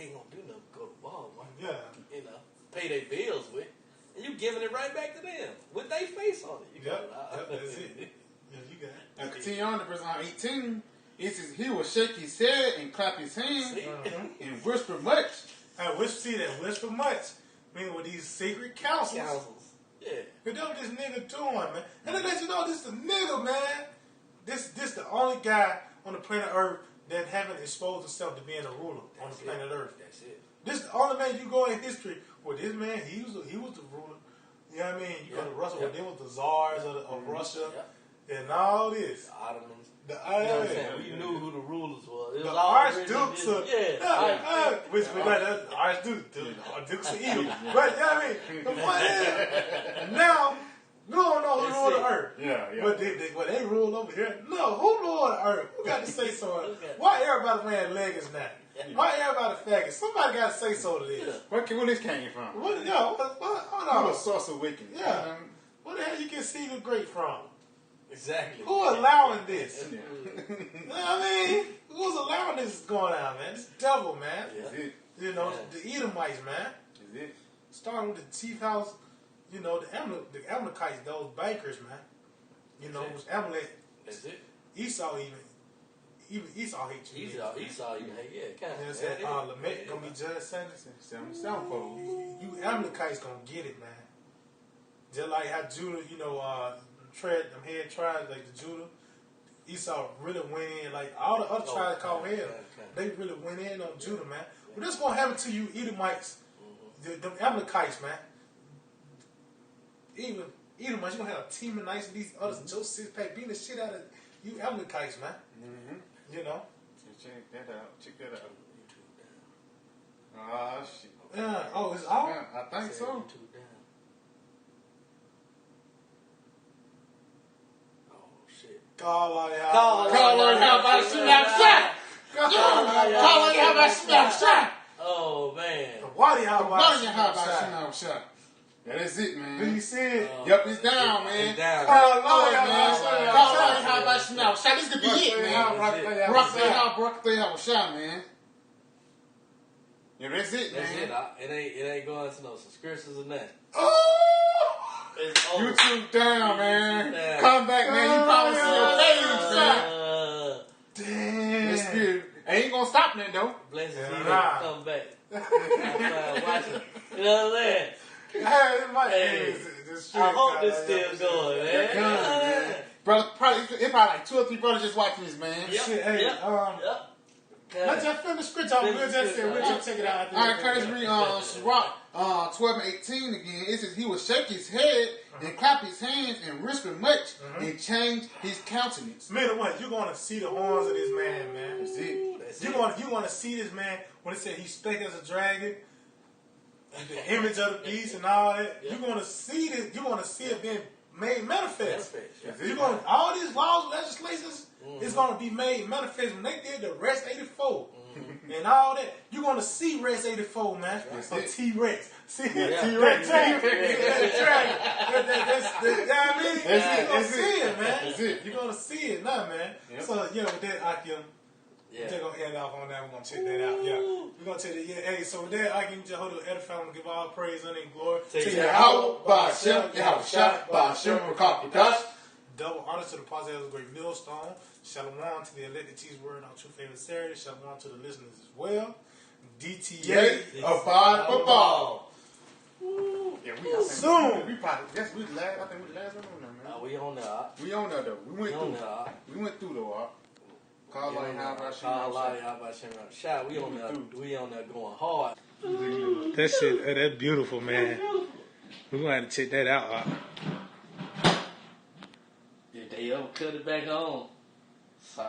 ain't gonna do nothing but go to Walmart. Yeah. You know, pay their bills with. And you giving it right back to them with their face on it. Yep, that's it. Yeah, you got it. Now continue on to verse 18. it says he will shake his head and clap his hands and whisper much. Whisper much. I mean, with these secret councils. Yeah. But that's what this nigga doing, man. And they let you know this is a nigga, man. This the only guy on the planet Earth that haven't exposed himself to being a ruler on the planet Earth. That's it. This the only man you go in history where this man, he was the ruler. You know what I mean? You go to Russia, where they was the czars of Russia and all this. The Ottomans. You know what I'm saying? We knew who the rulers was. It was the all Archdukes of the Archdukes of evil. But you know what I mean? The point is, now we don't know who ruled the earth. Yeah. But they rule over here. No, who ruled the earth? Who got to say so? Why everybody wearing leggings now? Why everybody faggot? Somebody got to say so to this. Where this came from? Hold Who on. the source of wickedness? Yeah. Where the hell you get Stephen Great from? Exactly. Who allowing this? Yeah. You know what I mean? Who's allowing this going on, man? This devil, man. Yeah. You know, the Edomites, man. Is it? Starting with the chief house, you know, the Amalekites, those bankers, man. You know, it was Amalek. That's it. Esau even Esau hates you. Esau, you kind You know what I'm saying? Lamech gonna be judged Sevenfold. You Amalekites gonna get it, man. Just like how Judah, you know, them head tribes like the Judah, Esau really went in. Like all the other tribes called hell, they really went in on Judah, man. Well, that's gonna happen to you, Edomites, them Amalekites, man. Even Edomites, you gonna have Temanites and these others, Joe Six-Pack beating the shit out of you Amalekites, man. You know. Check that out. Ah, shit. Yeah. Oh, it's out? Yeah, I think so. Call on how about a shootout shot? Call on how about a shootout shot? Oh, man. Why how about a shootout shot? That is it, man. Do you see it? Yep, it's down, man. It's down. Call on how about a shootout shot? This could be it, man. Brock they have a shot, man. Yeah, that's it, man. That's it. It ain't going to no subscriptions or nothing. Oh! It's over. YouTube down, man. Come back, man. You probably see your page, man. Damn. It's good. Ain't gonna stop that, though. Blessings come back. Watching. You know what I'm saying? Hey, I hope this still going, man. Brother, it's probably like 2 or 3 brothers just watching this, man. Yep. Let's just finish the script. We'll just take it out. All right, Curtis, read Sirach 12 and 18 again. It says, he will shake his head and clap his hands and whisper much and change his countenance. Man, what? You're going to see the horns of this man, man. That's it. You're going to see this man when it said he spake as a dragon, and the image of the beast and all that. You're going to see this. You're going to see it being made manifest. You're going all these laws, legislations is going to be made manifest when they did the Rest 84 and all that. You're going to see Rest 84, man. Or T-Rex. See T-Rex. That's what I mean. You're going to see it, man. That's it. You're going to see it now, man. So, yeah, with that, Akim. We're just going to end off on that. We're going to check that out. Yeah. We're going to check that. Yeah. Hey, so with that, Akim, Jehovah, edify and give all praise, honor, and glory. To Yahweh, Ba'ashem, Yahweh, Ba'ashem, Rakakash. Double honor to the apostles of the great millstone. Shalom to the elected teach word on True Favorite Saturday. Shalom to the listeners as well. DTA. Abide for ball. Yeah, soon. We probably, yes, we last. I think we last one on there, man. We on there. We on there though. We went through though. Call like how about Shot. We on there going hard. That shit, that's beautiful, man. We're gonna have to check that out. If they ever cut it back on.